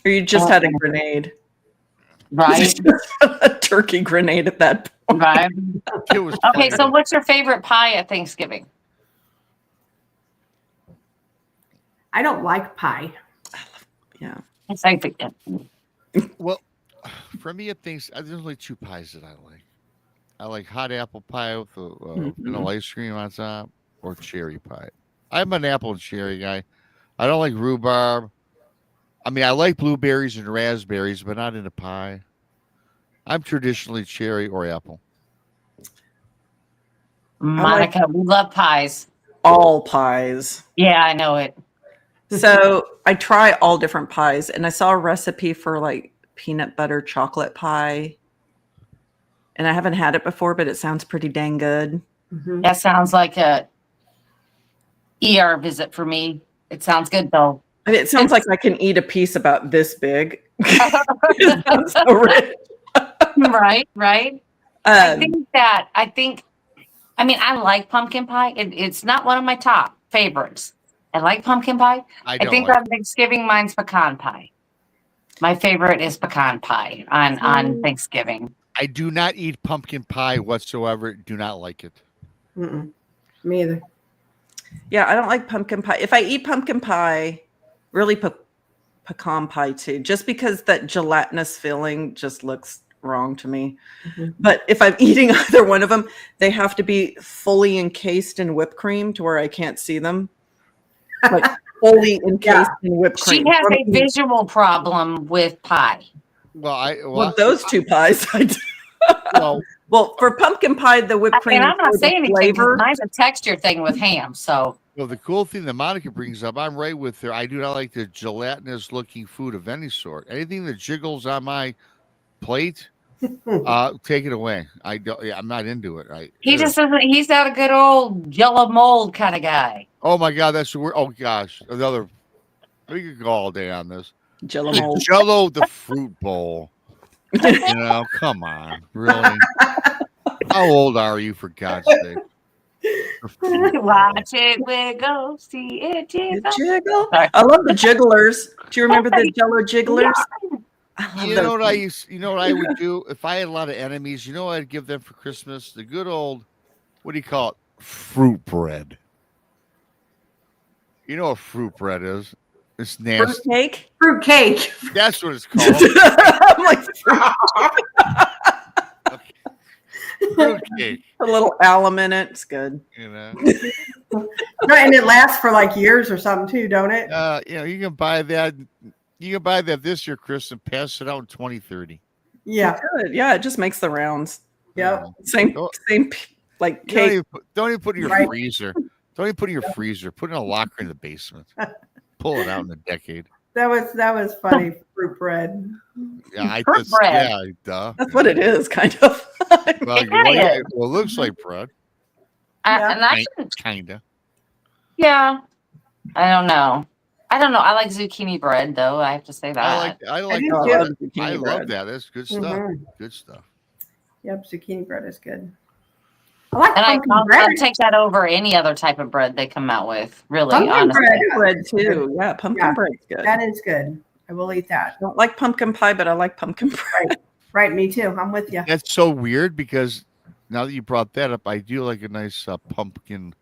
Or you just had a grenade.
Right.
A turkey grenade at that point.
Right.
It was
Okay. So,
funny.
what's your favorite pie at Thanksgiving?
I don't like pie.
Yeah.
It's like
Well, for me, there's only 2 pies that I like. I like hot apple pie with vanilla ice cream on top, or cherry pie. I'm an apple and cherry guy. I don't like rhubarb. I mean, I like blueberries and raspberries, but not in a pie. I'm traditionally cherry or apple.
Monica, we love pies.
All pies.
Yeah, I know it.
So I try all different pies, and I saw a recipe for like peanut butter chocolate pie. And I haven't had it before, but it sounds pretty dang good.
Mhm.
That sounds like a ER visit for me. It sounds good though.
I mean, it sounds like I can eat a piece about this big. It sounds so rich.
Right. I mean, I like pumpkin pie. It's not one of my top favorites. I like pumpkin pie. I think on Thanksgiving, mine's pecan pie. My favorite is pecan pie on Thanksgiving.
I do not eat pumpkin pie whatsoever. Do not like it.
Mm-mm. Me either.
Yeah, I don't like pumpkin pie. If I eat pumpkin pie, really pecan pie too, just because that gelatinous filling just looks wrong to me.
Mhm.
But if I'm eating either one of them, they have to be fully encased in whipped cream to where I can't see them. Like fully encased in whipped
She
cream.
has a visual problem with pie.
Well, those two pies, I do.
Well,
Well, for pumpkin pie, the whipped cream.
And I'm not
for the
saying anything. 'Cause
flavor.
mine's a texture thing with ham. So
well, the cool thing that Monica brings up, I'm right with her. I do not like the gelatinous looking food of any sort. Anything that jiggles on my plate, take it away. I'm not into it.
he just doesn't. He's not a good old yellow mold kind of guy.
Oh my God, that's the word. Oh gosh, another. We could go all day on this.
Jello
The
mold.
Jello, the fruit bowl. You know, come on, really? How old are you, for God's sake?
Watch it wiggle, see it
The
jiggle.
jiggle.
Sorry.
I love the jigglers. Do you remember the Jello jigglers? I love
You
those
know what
things.
You know what I would do if I had a lot of enemies. You know what I'd give them for Christmas? The good old, what do you call it? Fruit bread. You know what fruit bread is? It's
Fruit
nasty.
cake.
Fruit cake.
That's what it's called.
I'm like
Fruit cake.
a little alum in it. It's good.
You know.
And it lasts for like years or something too, don't it?
You know, you can buy that. You can buy that this year, Chris, and pass it out in 2030.
Yeah.
Good. Yeah, it just makes the rounds.
Yep.
Same like
You don't
cake.
don't even put it in your
Right.
freezer. Don't even put it in your freezer. Put it in a locker in the basement. Pull it out in a decade.
That was funny. Fruit bread.
Yeah,
Fruit bread.
Yeah, duh.
That's what it is, kind of.
Well,
It kinda
yeah,
is.
well, it looks like bread.
Yeah.
And I can,
Kinda.
yeah. I don't know. I like zucchini bread though. I have to say that.
I like
do
that.
too.
love zucchini
I love
bread.
that. That's good stuff.
Mhm.
Good stuff.
Yep, zucchini bread is good. I like
And
pumpkin
I'll
bread.
take that over any other type of bread they come out with. Really,
Pumpkin
honestly.
bread.
Pumpkin bread too. Yeah, pumpkin
Yeah.
bread's good.
That is good. I will eat that.
I don't like pumpkin pie, but I like pumpkin bread.
Right, me too. I'm with you.
That's so weird because now that you brought that up, I do like a nice pumpkin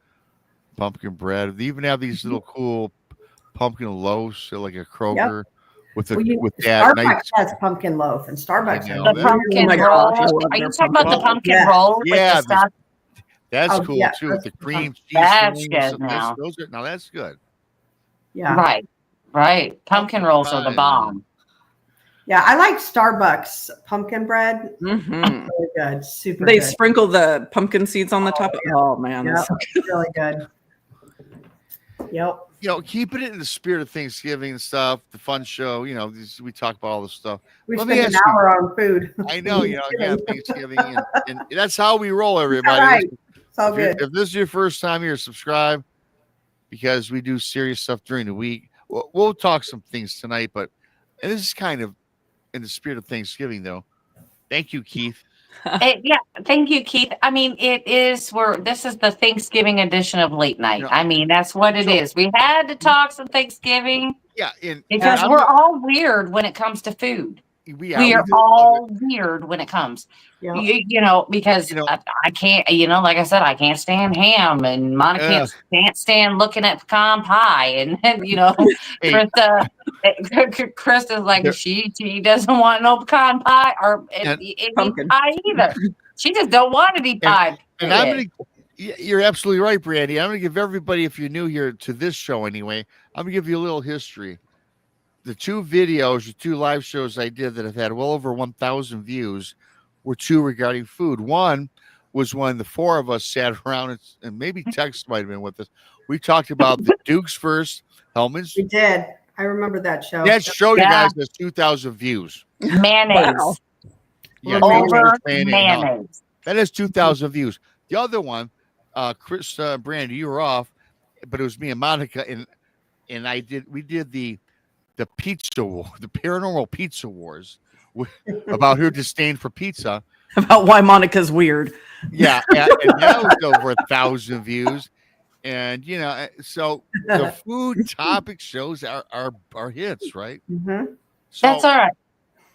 bread. They even have these little cool pumpkin loaves, like a Kroger with the with that
Starbucks
nice.
has pumpkin loaf, and Starbucks
I
has
know.
The
that-
pumpkin
Oh my
roll.
gosh, I love
Are you
their
talking about the
pumpkin
pumpkin
Yeah.
roll with
Yeah,
the stuff?
That's
Oh,
cool
yeah,
too.
that's
With the cream cheese.
That's
fillings.
good now.
Those are, now that's good.
Yeah.
Right. Pumpkin rolls are the
pie.
bomb.
Yeah, I like Starbucks pumpkin bread.
Mhm.
Really good. Super
They
good.
sprinkle the pumpkin seeds on the top. Oh man,
Yep.
that's so
Really good. Yep.
You know, keeping it in the spirit of Thanksgiving and stuff, the fun show. You know, we talk about all this stuff.
We
Let me
spent an
ask you-
hour on food.
I know, you know, yeah, Thanksgiving, and that's how we roll, everybody.
All right. It's all
If, you're-
good.
if this is your first time here, subscribe because we do serious stuff during the week. We'll talk some things tonight, and this is kind of in the spirit of Thanksgiving, though. Thank you, Keith.
Yeah, thank you, Keith. I mean, this is the Thanksgiving edition of Late Night.
Yeah.
I mean, that's what it is. We had to talk some Thanksgiving
Yeah,
because
I'm
we're
not-
all weird when it comes to food.
we
We are
do love
all weird when it comes.
Yep.
You know, because
You know-
I can't, like I said, I can't stand ham, and Monica can't stand looking at pecan pie, and
Hey.
Krista's like
There-
she doesn't want no pecan pie or
And
any
pumpkin.
pie either. She just don't want any pie.
And I'm
period.
you're absolutely right, Brandi. I'm gonna give everybody, if you're new here to this show anyway, I'm gonna give you a little history. the two videos, the two live shows I did that have had well over 1,000 views were two regarding food. One was when the four of us sat around and maybe Tex might have been with us. We talked about the Duke's first Hellman's.
We did. I remember that show.
That show, you
Yeah.
guys, has 2,000 views.
Mayonnaise.
Wow.
Yeah,
Over
mayonnaise, huh?
mayonnaise.
That has 2,000 views. The other one, Krista, Brandi, you were off, but it was me and Monica, and we did the pizza war, the paranormal pizza wars, about her disdain for pizza.
About why Monica's weird.
Yeah, and that was over 1,000 views. And so the food topic shows are hits, right?
Mm-hmm.
So
That's all right.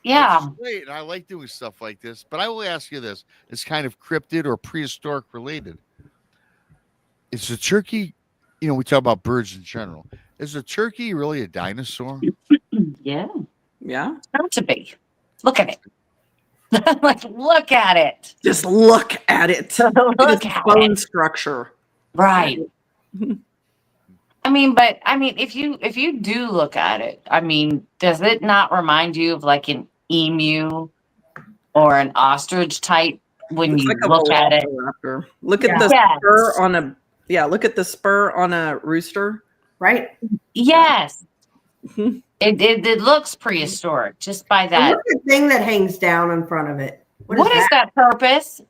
Yeah.
that's great. And I like doing stuff like this. But I will ask you this: it's kind of cryptid or prehistoric related. Is the turkey? We talk about birds in general. Is a turkey really a dinosaur?
Yeah.
Yeah.
It's got to be. Look at it. Like, look at it.
Just look at it.
Look
Its
at
bone
it.
structure.
Right. If you do look at it, does it not remind you of like an emu or an ostrich type when
It's
you
like a
look at it?
velociraptor. Look at the
Yes.
spur on a look at the spur on a rooster.
Right.
Yes.
Mhm.
It looks prehistoric just by
And
that.
look at the thing that hangs down in front of it.
What is that purpose?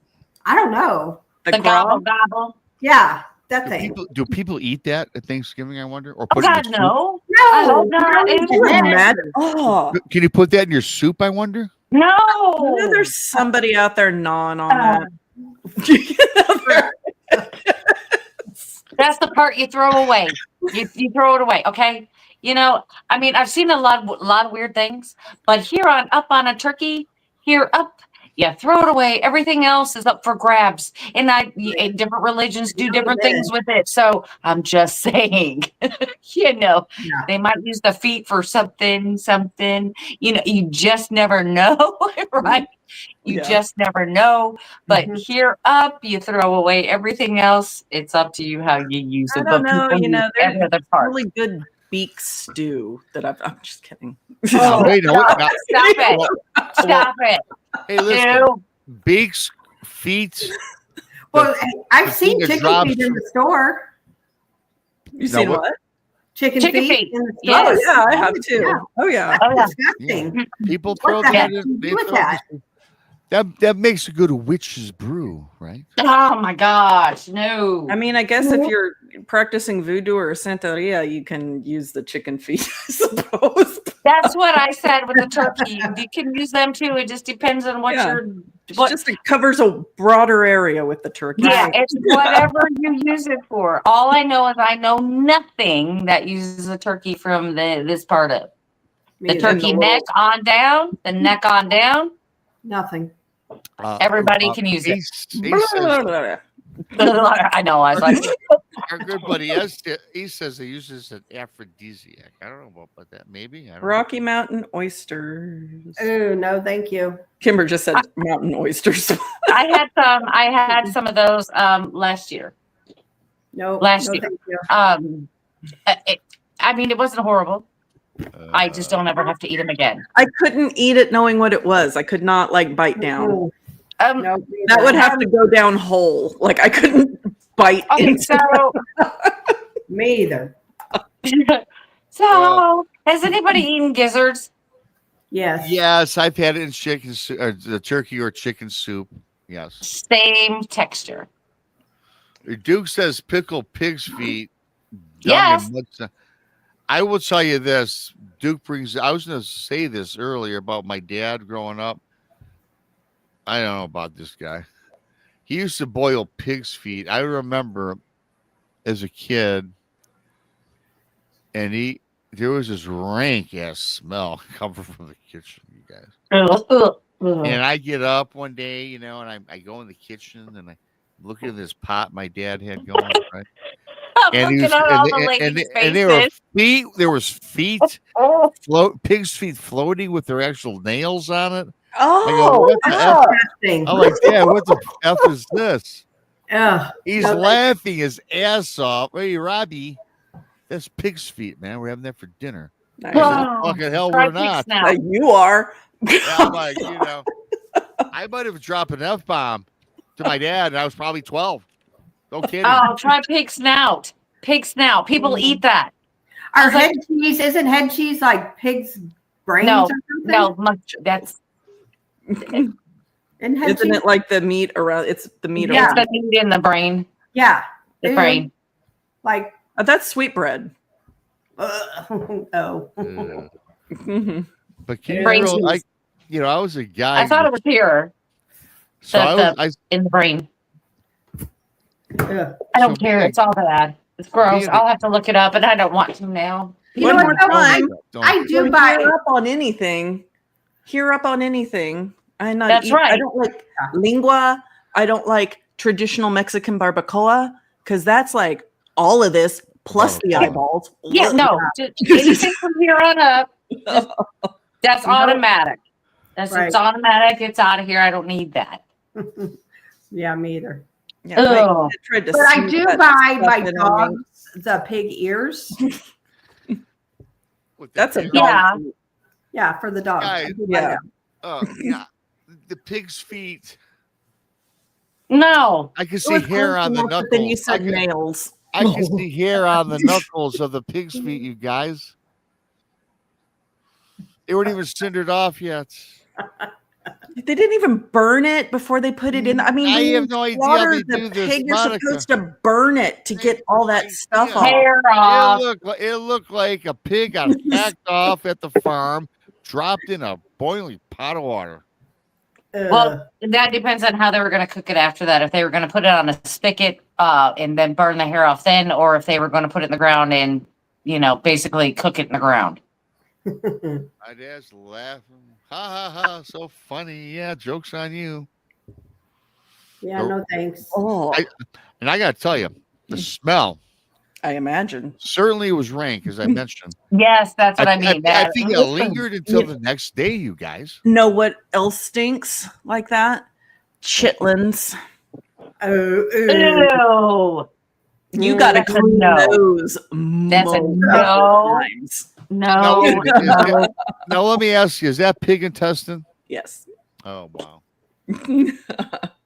I don't know.
The
grub?
gobble gobble?
Yeah, that
Do
thing.
people eat that at Thanksgiving? I wonder. Or
Oh
put it in
God,
soup?
no.
No,
I hope not.
not
It
even
Can you
was
that.
imagine? Oh,
Can you put that in your soup? I wonder.
I know
No.
there's somebody out there gnawing on that.
That's the part you throw away. You throw it away, okay? I've seen a lot of weird things, but up on a turkey, you throw it away. Everything else is up for grabs, and different religions do different things with it. So I'm just saying,
Yeah.
they might use the feet for something. You just never know, right? You
Yeah.
just never know. But
Mhm.
you throw away everything else. It's up to you how you use
I
it.
don't
But
know.
people use every
There's
other part.
really good beak stew that I'm just kidding.
Oh,
Wait, no,
stop,
now-
stop it.
well,
Stop it.
hey, listen.
Ew.
Beaks, feet.
Well, I've
the
seen
thing that
chicken
drops
feet in
from-
the store.
You
Now
seen
what-
what?
Chicken
Chicken
feet
feet.
in the store.
Yes.
Oh yeah, I have too.
Yeah.
Oh yeah.
Oh, yeah.
That's disgusting.
People
What
throw
the
that
heck
in.
do you
They
do with
throw
that?
that makes a good witch's brew, right?
Oh my gosh, no.
I mean, I guess if you're practicing voodoo or Santeria, you can use the chicken feet, I suppose.
That's what I said with the turkey. You can use them too. It just depends on what
Yeah.
you're.
It's just it covers a broader area with the turkey.
Yeah,
Right.
it's whatever you use it for. All I know is I know nothing that uses a turkey from this part of
Me
the
either.
turkey neck on down. The neck on down.
Nothing.
Everybody can use it.
Ace says,
I know. I was like,
our good buddy he says he uses an aphrodisiac. I don't know about that. Maybe. I don't know.
Rocky Mountain oysters.
Oh no, thank you.
Kimber just said mountain oysters.
I had some of those last year.
No,
Last
no,
year.
thank you.
It wasn't horrible. I just don't ever have to eat them again.
I couldn't eat it knowing what it was. I could not bite down.
Oh, no, me
That
either.
would have to go down whole. Like I couldn't bite
Okay,
into
so
Me either.
has anybody eaten gizzards?
Yes.
Yes, I've had it in chicken soup, or the turkey or chicken soup. Yes.
Same texture.
Duke says pickled pig's feet. dung
Yes.
and mud. I will tell you this. Duke brings. I was going to say this earlier about my dad growing up. I don't know about this guy. He used to boil pig's feet. I remember as a kid, and there was this rank ass smell coming from the kitchen, you guys. And I get up one day, and I go in the kitchen and I look at this pot my dad had going, right?
I'm looking at all the ladies'
and there were
faces.
feet. There was feet,
Oh,
pig's feet floating with their actual nails on it. I go,
Oh,
what the F?
Disgusting.
I'm like, Dad, what the F is this?
Ugh.
He's
No,
laughing his ass off. Hey, Robbie, that's pig's feet, man. We're having that for dinner.
Nice.
Whoa.
Fucking hell,
Try
we're
pig
not.
snout.
You are.
Yeah, I'm like, I might have dropped an F-bomb to my dad, and I was probably 12. No kidding.
Oh, try pig snout. Pig snout. People eat that.
Our
was like-
head cheese isn't head cheese like pig's brains
No,
or something?
no, that's
And head
Isn't
cheese?
it like the meat around? It's the meat
it's
around.
the meat in the brain.
Yeah.
The
Ew.
brain.
Like,
That's sweetbread.
oh.
Yeah.
Mhm.
But can you
Brain
real,
cheese.
I was a guy.
I thought it was here
so I
in the brain.
Ugh.
I don't
So
care.
being-
It's all bad. It's gross.
being-
I'll have to look it up, and I don't want to now.
You know
One
what?
more
though?
time.
I do
Or
buy.
hear up on anything. Hear up on anything. I'm not.
That's
I
right.
don't like lingua. I don't like traditional Mexican barbacoa because that's like all of this plus the
Barbacoa.
eyeballs.
Yeah, no. Just anything from here on up, that's
No.
automatic. It's
Right.
automatic. It's out of here. I don't need that.
Yeah, me either.
Yeah,
Ugh.
I tried to
But I
sneak
do
that
buy
stuff
my
in on me.
dogs the pig ears.
With the
That's a
pig-
dog.
Yeah.
food.
Yeah, for the dogs. I
Guys,
do buy
yeah.
them.
yeah. The pig's feet.
No.
I can
It
see
was
hair
close
on the
enough,
knuckles.
but then you
I
said
can,
nails.
I can see hair on the knuckles of the pig's feet, you guys. They weren't even cindered off yet.
They didn't even burn it before they put it in. I mean,
I
when you
have no idea how
slaughter
they do
the
this,
pig, you're
Monica.
supposed to burn it to get all that stuff off.
Hair off.
It looked like a pig got packed off at the farm, dropped in a boiling pot of water.
Well, that depends on how they were going to cook it after that. If they were going to put it on a spigot and then burn the hair off then, or if they were going to put it in the ground and, basically cook it in the ground.
My dad's laughing. Ha ha ha. So funny. Yeah, joke's on you.
yeah, no thanks.
Oh,
And I got to tell you, the smell
I imagine.
certainly was rank, as I mentioned.
Yes, that's what I mean.
I think it lingered until the next day, you guys.
Know what else stinks like that? Chitlins.
Oh,
Ew.
You got to
That's a
clean
no.
those.
That's a no.
multiple times.
No.
Now, let me ask you, is that pig intestine?
Yes.
Oh, wow.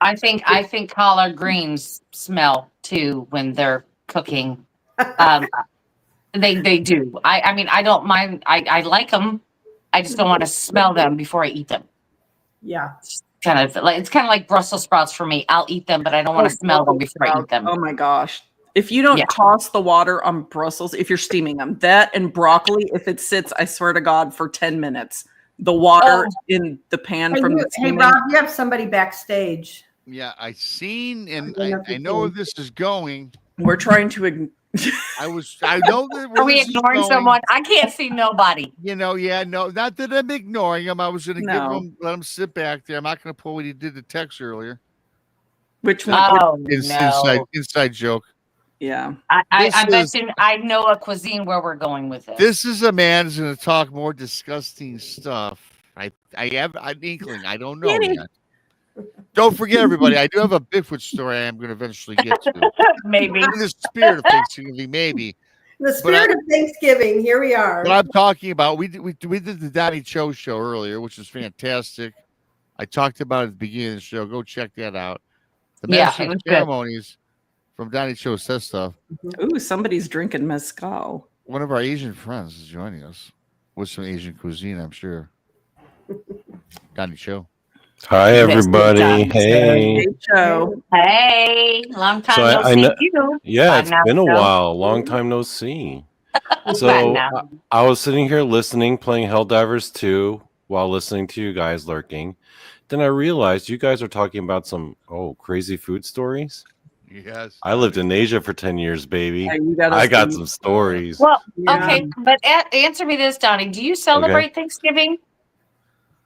I think collard greens smell too when they're cooking. They do. I mean, I don't mind. I like them. I just don't want to smell them before I eat them.
yeah.
It's kind of like Brussels sprouts for me. I'll eat them, but I don't want to smell them before I eat them.
Oh my gosh. If you don't
Yeah.
toss the water on Brussels, if you're steaming them, that and broccoli, if it sits, I swear to God, for 10 minutes, the water in the pan
Hey,
from the
hey,
steaming.
Rob, you have somebody backstage.
Yeah, I seen, and
I don't know
I know where this is going.
We're trying to
I know that where
Are we
this is
ignoring
going.
someone? I can't see nobody.
Yeah, no, not that I'm ignoring him. I was going to
No.
let him sit back there. I'm not going to pull what he did to Tex earlier.
which one?
Oh
It's
no!
inside joke.
Yeah.
I
This
bet
is-
you I know a cuisine where we're going with this.
This is a man who's going to talk more disgusting stuff. I have an inkling. I don't know
Kitty.
yet. Don't forget, everybody. I do have a Bigfoot story I am going to eventually get to.
Maybe.
In the spirit of Thanksgiving, maybe.
The spirit of Thanksgiving. Here we are.
What I'm talking about, we did the Donnie Cho show earlier, which is fantastic. I talked about it at the beginning of the show. Go check that out. The
Yeah,
Master
it
of
was good.
Ceremonies from Donnie Cho says stuff.
Ooh, somebody's drinking mezcal.
One of our Asian friends is joining us with some Asian cuisine, I'm sure. Donnie Cho.
Hi,
Yes,
everybody.
Johnny.
Hey.
Hey, Joe.
Hey, long time
So
no
I
see
know-
you.
Yeah,
Bye
it's
now,
been a
Joe.
while. Long time no see.
Bye
So
now.
I was sitting here listening, playing Helldivers 2 while listening to you guys lurking. Then I realized you guys are talking about some crazy food stories.
Yes.
I lived in Asia for 10 years, baby.
Yeah, you gotta
I got
see-
some stories.
Well,
Yeah.
okay, but answer me this, Donnie. Do you celebrate Thanksgiving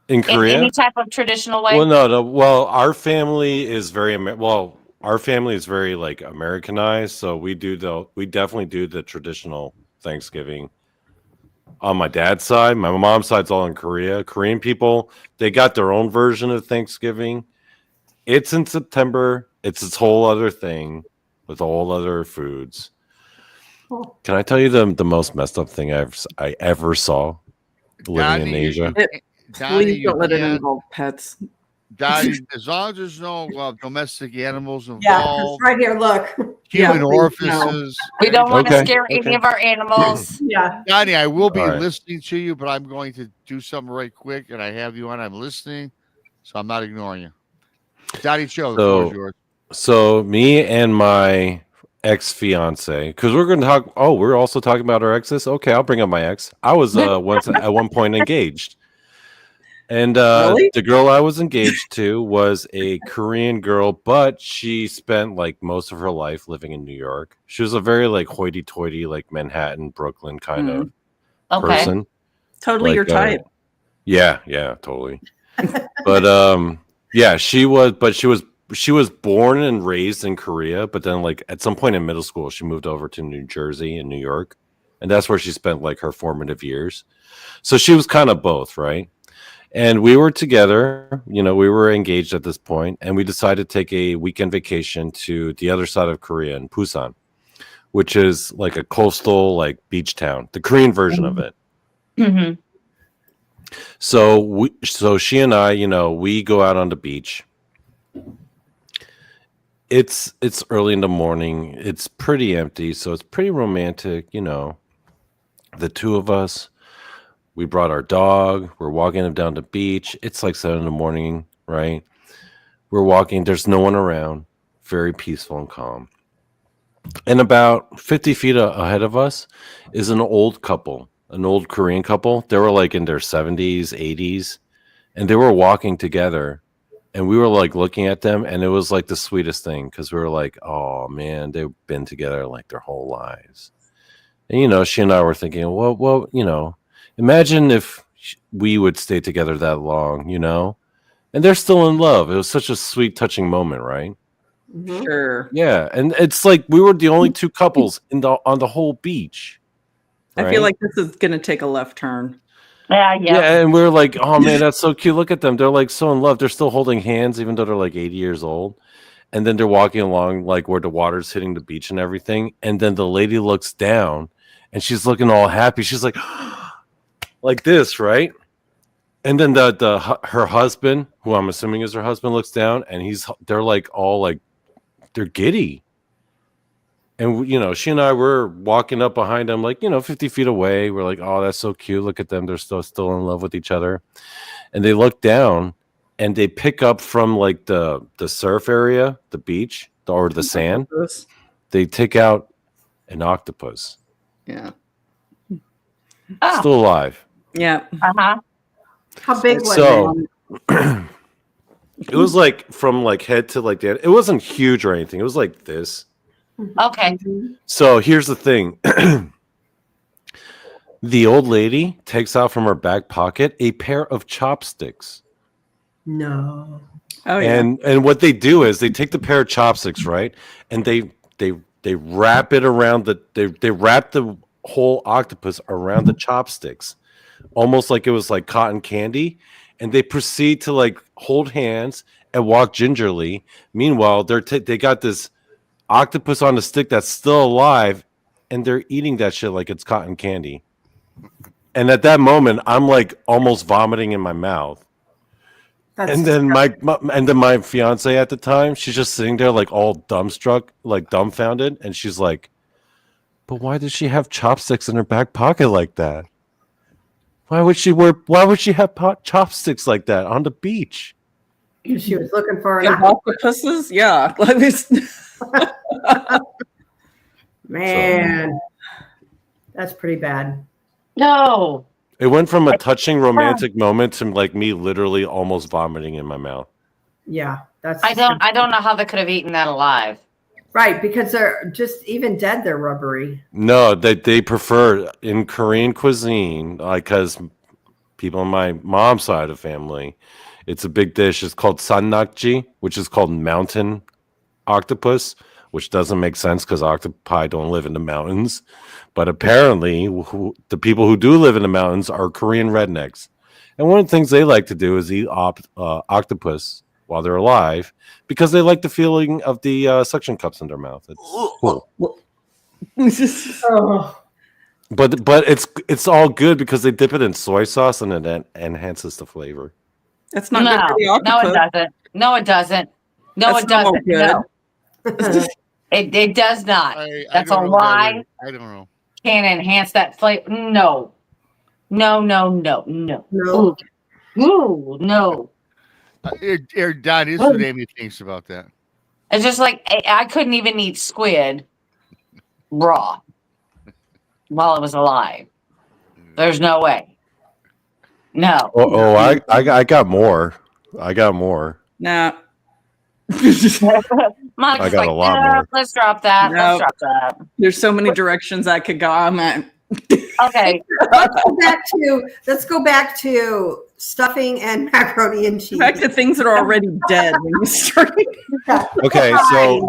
In
in
Korea?
any type of traditional way?
Well, no. Well, our family is very our family is very like Americanized, so we definitely do the traditional Thanksgiving. On my dad's side, my mom's side's all in Korea. Korean people, they got their own version of Thanksgiving. It's in September. It's its whole other thing with all other foods. Can I tell you the most messed up thing I ever saw living in
Donnie,
Asia?
Donnie,
Please don't let it
can't-
involve pets.
Donnie, as long as there's no domestic animals
Yeah, 'cause
involved,
right here, look.
Yeah,
human
please,
orifices.
We don't want to
Okay,
scare any
okay.
of our animals.
Yeah.
Donnie, I will be
All right.
listening to you, but I'm going to do something right quick, and I have you on. I'm listening, so I'm not ignoring you. Donnie Cho, the floor is yours.
So me and my ex-fiance, because we're going to talk. Oh, we're also talking about our exes. Okay, I'll bring up my ex. I was once at one point engaged, and
Really?
the girl I was engaged to was a Korean girl, but she spent like most of her life living in New York. She was a very like hoity-toity, like Manhattan, Brooklyn kind of
Okay.
person.
Totally your type.
Yeah, totally. But yeah, she was born and raised in Korea, but then like at some point in middle school she moved over to New Jersey and New York, and that's where she spent like her formative years. So she was kind of both, right? And we were together, we were engaged at this point, and we decided to take a weekend vacation to the other side of Korea in Busan, which is like a coastal like beach town, the Korean version of it.
Mm-hmm.
So she and I, we go out on the beach. It's early in the morning. It's pretty empty, so it's pretty romantic, The two of us, we brought our dog. We're walking him down the beach. It's like 7 a.m, right? We're walking. There's no one around. Very peaceful and calm. And about 50 feet ahead of us is an old couple, an old Korean couple. They were like in their 70s, 80s, and they were walking together. And we were like looking at them, and it was like the sweetest thing because we were like, oh man, they've been together like their whole lives. And she and I were thinking, well, imagine if we would stay together that long, and they're still in love. It was such a sweet, touching moment, right?
Mhm.
Sure.
Yeah, and it's like we were the only two couples on the whole beach.
I feel like this is going to take a left turn.
Yeah, and we were like, oh man, that's so cute. Look at them. They're like so in love. They're still holding hands, even though they're like 80 years old. And then they're walking along like where the water's hitting the beach and everything. And then the lady looks down and she's looking all happy. She's like, like this, right? And then her husband, who I'm assuming is her husband, looks down and they're like all like they're giddy. And she and I were walking up behind them, like 50 feet away. We're like, oh, that's so cute. Look at them. They're still in love with each other. And they look down and they pick up from like the surf area, the beach or the sand. They take out an octopus.
Yeah.
Oh.
Still alive.
Yeah.
Uh-huh.
How big was
So it was like from like head to like the end. It wasn't huge or anything. It was like this.
Okay.
So here's the thing. The old lady takes out from her back pocket a pair of chopsticks.
No.
Oh yeah.
And what they do is they take the pair of chopsticks, right? And they wrap it around they wrap the whole octopus around the chopsticks, almost like it was like cotton candy. And they proceed to like hold hands and walk gingerly. Meanwhile, they got this octopus on a stick that's still alive, and they're eating that shit like it's cotton candy. And at that moment, I'm like almost vomiting in my mouth. And then my fiance at the time, she's just sitting there like all dumbstruck, like dumbfounded, and she's like, "But why does she have chopsticks in her back pocket like that? Why would she have chopsticks like that on the beach?"
She was looking for
And
an
octopuses? Yeah.
man. That's pretty bad.
No.
It went from a touching romantic moment to like me literally almost vomiting in my mouth.
Yeah, that's.
I don't know how they could have eaten that alive.
Right, because they're just even dead. They're rubbery.
No, they prefer in Korean cuisine, like because people on my mom's side of the family, it's a big dish. It's called sannakji, which is called mountain octopus, which doesn't make sense because octopi don't live in the mountains. But apparently, the people who do live in the mountains are Korean rednecks. And one of the things they like to do is eat octopus while they're alive because they like the feeling of the suction cups in their mouth. It's cool.
Oh,
But it's all good because they dip it in soy sauce and it enhances the flavor.
That's not good for the
No, it
octopus.
doesn't. No, it doesn't. No,
That's
it
not
doesn't. No,
good.
it does not.
I
That's
don't
a
know what that
lie.
is. I don't know.
Can't enhance that flavor. No. No, no, no, no.
no.
Ooh, no.
Don, this is what Amy thinks about that.
It's just like I couldn't even eat squid raw while it was alive. There's no way. No.
I got more. I got more.
Nah.
Monica's
I got
like,
a lot more.
let's drop that.
No.
Let's drop that.
There's so many directions I could go. I'm at.
Okay.
Let's go back to stuffing and macaroni and cheese.
Back to things that are already dead when you start.
Okay,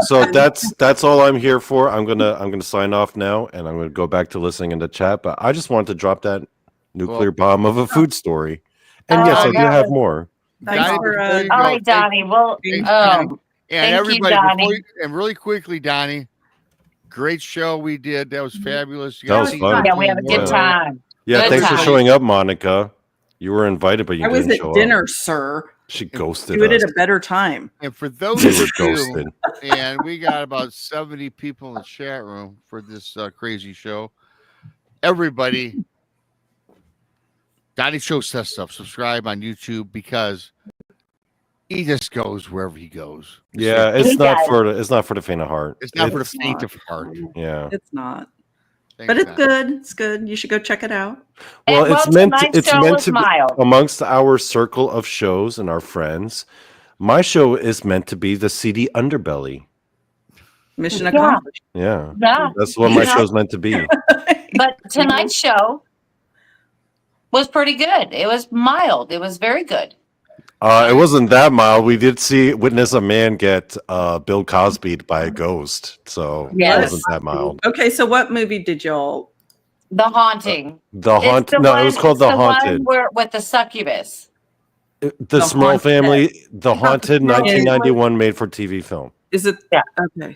so that's all I'm here for. I'm gonna sign off now, and I'm gonna go back to listening in the chat. But I just wanted to drop that nuclear bomb of a food story. And yes, I do
yeah.
have more.
Thanks
Donnie,
for,
before you
All
go,
right, Donnie. Well,
thank-
thank
and
you,
everybody,
Donnie.
and really quickly, Donnie, great show we did. That was fabulous. You
That
gotta
was
see
fun.
yeah, we have a good
Yeah.
time.
Yeah,
Good
thanks for
time.
showing up, Monica. You were invited, but you
I was
didn't
at
show
dinner,
up.
sir.
She ghosted
Do it
us.
at a better time.
And for those
She
of
was
you,
ghosted.
and we got about 70 people in the chat room for this crazy show. Everybody, Donnie Cho says stuff. Subscribe on YouTube because he just goes wherever he goes.
Yeah,
He
it's not
does.
for the faint of heart.
It's not for the
It's
faint
not.
of heart.
Yeah.
It's not.
Thanks,
But it's
Donnie.
good. It's good. You should go check it out.
Well,
And,
it's meant
tonight's show was
to be
mild.
amongst our circle of shows and our friends. My show is meant to be the seedy underbelly.
Mission
Yeah.
accomplished.
Yeah.
Yeah.
That's what my
Yeah.
show's meant to be.
But tonight's show was pretty good. It was mild. It was very good.
It wasn't that mild. We did witness a man get Bill Cosby'd by a ghost. So
Yes.
it wasn't that mild.
Okay, so what movie did y'all?
The Haunting.
The
It's
Haunted.
the
No,
one-
it was called
it's
The Haunted.
one where, with the succubus.
The
The
Smurl
Haunted.
family, The Haunted,
Smurl
1991 made for TV film.
Is it?
Yeah.
Okay.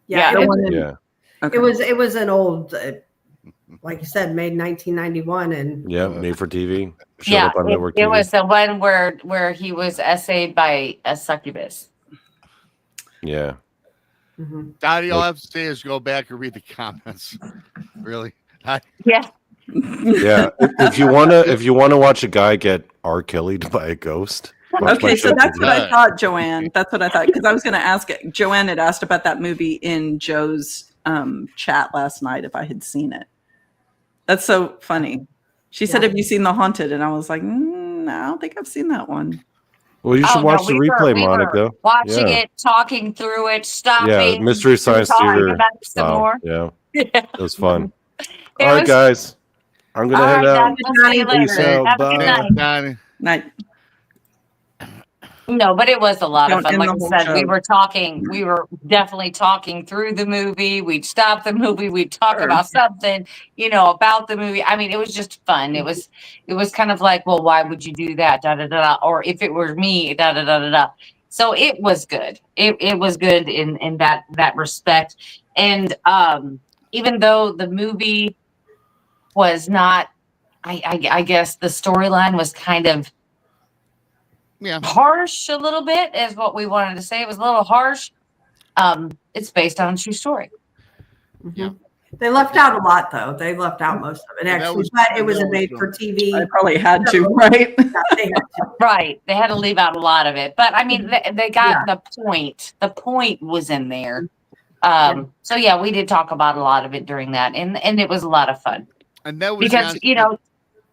Yeah,
Yeah.
it was,
Yeah.
Okay.
it was an old, like you said, made 1991, and
Yeah, made for TV. Showed
Yeah,
up on network
it
TV.
was the one where he was essayed by a succubus.
Yeah.
Mhm.
Donnie, all I have to say is go back and read the comments. Really?
Yeah.
Yeah. If you wanna watch a guy get R. Kelly'd by a ghost. watch my
Okay, so
show
that's
TV.
what I thought, Joanne. That's what I thought because I was going to ask it. Joanne had asked about that movie in Joe's chat last night if I had seen it. That's so funny. She said, "Have you seen The Haunted?" And I was like, "No, I don't think I've seen that one."
Well, you should watch the
we
replay,
were
Monica.
watching
Yeah.
it, talking through it, stopping.
Yeah, Mystery Science
talking
Theater.
about it some
Wow.
more.
Yeah,
Yeah.
it was fun.
It
All right,
was-
guys. I'm gonna
All
head
right,
out.
guys, we'll see you
Peace
later.
out.
Have a good
Bye.
night.
Thanks, Donnie.
Night.
No, but it was a lot of
Don't
fun.
end
Like
the
I
whole
said,
show.
we were definitely talking through the movie. We'd stop the movie, we'd talk
Sure.
about something, about the movie. I mean, it was just fun. It was kind of like, well, why would you do that? Da da da da. Or if it were me, da da da da da. So it was good. It was good in that respect. And even though the movie was not, I guess the storyline was kind of
Yeah.
harsh a little bit is what we wanted to say. It was a little harsh. It's based on a true story.
Yeah.
they left out a lot, though. They left out most of it,
Yeah, that
actually.
was-
But it was
that
a
was
made
good.
for TV.
I probably had to, right?
They had to.
Right. They had to leave out a lot of it. But I mean they got the point. The point was in there. So yeah, we did talk about a lot of it during that. And it was a lot of fun.
And that was
Because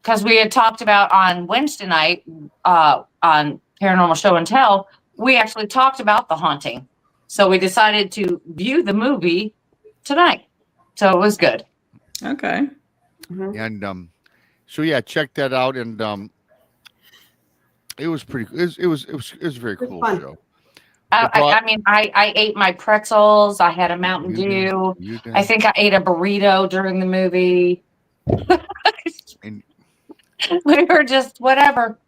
because we had talked about on Wednesday night on Paranormal Show and Tell, we actually talked about The Haunting. So we decided to view the movie tonight. So it was good.
Okay.
and so yeah, check that out. And it was pretty. It was a very cool
fun.
show.
I ate my pretzels. I had a Mountain Dew.
You did.
I think I ate a burrito during the movie.
And-
We were just whatever.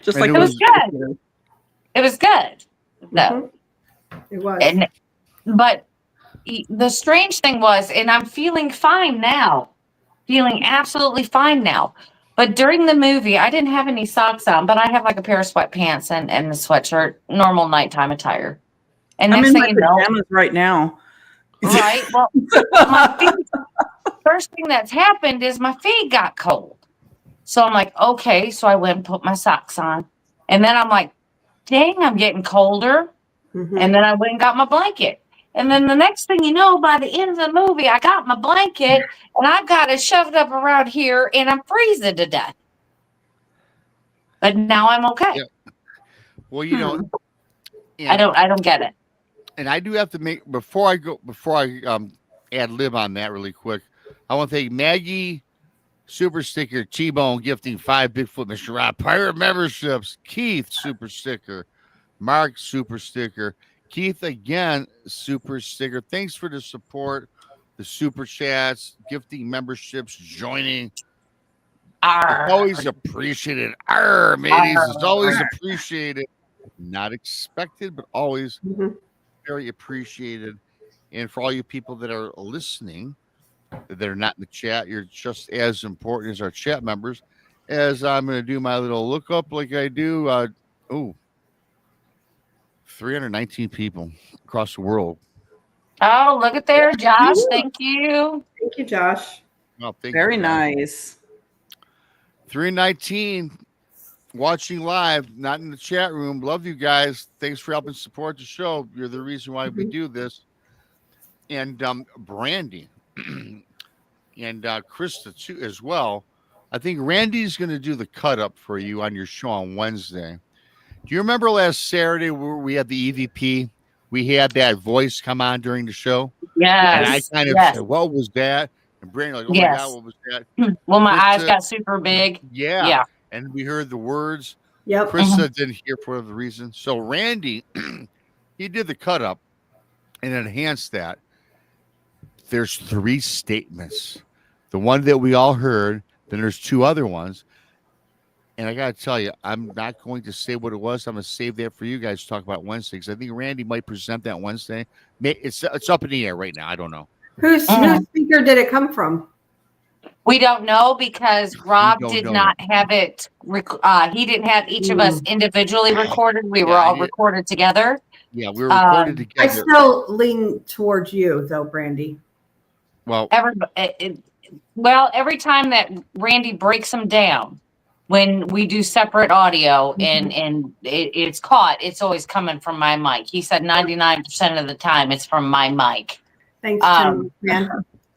Just
And
like
it
It was
was-
good. It was good. No.
It was.
And but the strange thing was, and I'm feeling fine now, feeling absolutely fine now. But during the movie, I didn't have any socks on, but I have like a pair of sweatpants and a sweatshirt, normal nighttime attire. And
I'm
next
in
thing
my
you know,
pajamas right now.
right? Well, my feet, first thing that's happened is my feet got cold. So I'm like, okay. So I went and put my socks on. And then I'm like, dang, I'm getting colder.
Mhm.
And then I went and got my blanket. And then the next thing you know, by the end of the movie, I got my blanket and I got it shoved up around here and I'm freezing to death. But now I'm okay.
Yeah. Well, you know,
I don't get it.
and I do have to make before I ad lib on that really quick. I want to thank Maggie Super Sticker T-Bone gifting 5 Bigfoot Mr. Rob Pirate memberships. Keith Super Sticker, Mark Super Sticker, Keith again Super Sticker. Thanks for the support, the super chats, gifting memberships, joining. It's always appreciated. Mateys, it's always appreciated. Not expected, but always very appreciated. And for all you people that are listening, that are not in the chat, you're just as important as our chat members. As I'm going to do my little lookup like I do. 319 people across the world.
Oh, look at there, Josh. Thank you.
Thank you, Josh.
Oh, thank
Very
you, guys.
nice.
319 watching live, not in the chat room. Love you guys. Thanks for helping support the show. You're the reason why we do this. And Brandi and Krista too as well. I think Randy's going to do the cut up for you on your show on Wednesday. Do you remember last Saturday where we had the EVP? We had that voice come on during the show.
Yes.
And I kind of said, what was that? And Brandi like, oh my God, what was that?
Well, my
Krista,
eyes got super big.
Yeah. And we heard the words.
Yep.
Krista didn't hear for the reason. So Randy, he did the cut up and enhanced that. There's 3 statements. The one that we all heard, then there's 2 other ones. And I got to tell you, I'm not going to say what it was. I'm going to save that for you guys to talk about Wednesday because I think Randy might present that Wednesday. It's up in the air right now. I don't know.
Whose speaker did it come from?
We don't know because Rob did not have it. He didn't have each of us individually recorded. We were all recorded together.
Yeah, we were recorded together.
I still lean towards you, though, Brandi.
Well,
every time that Randy breaks them down, when we do separate audio and it's caught, it's always coming from my mic. He said 99% of the time it's from my mic.
Thanks, man.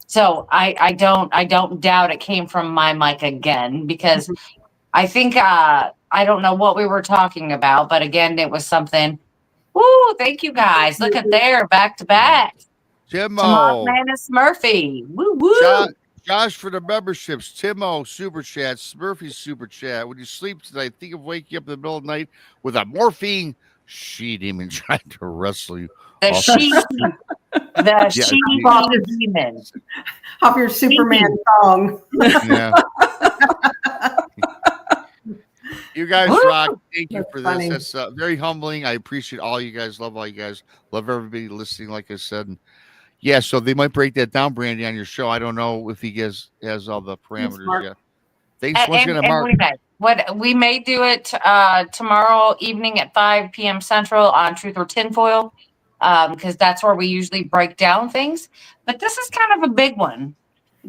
So I don't doubt it came from my mic again because I think I don't know what we were talking about, but again, it was something. Woo! Thank you guys. Look at there, back to back.
Timo,
Manus Murphy. Woo woo.
Josh for the memberships. Timo super chat. Smurfy super chat. When you sleep tonight, think of waking up in the middle of the night with a morphine she demon trying to wrestle you.
The she demon.
Off your Superman song.
Yeah. You guys rock. Thank you for
funny.
this. That's very humbling. I appreciate all you guys. Love all you guys. Love everybody listening, like I said. And yeah, so they might break that down, Brandi, on your show. I don't know if he has all the parameters yet. Thanks once again, Mark.
We may do it tomorrow evening at 5 p.m. Central on Truth or Tinfoil because that's where we usually break down things. But this is kind of a big one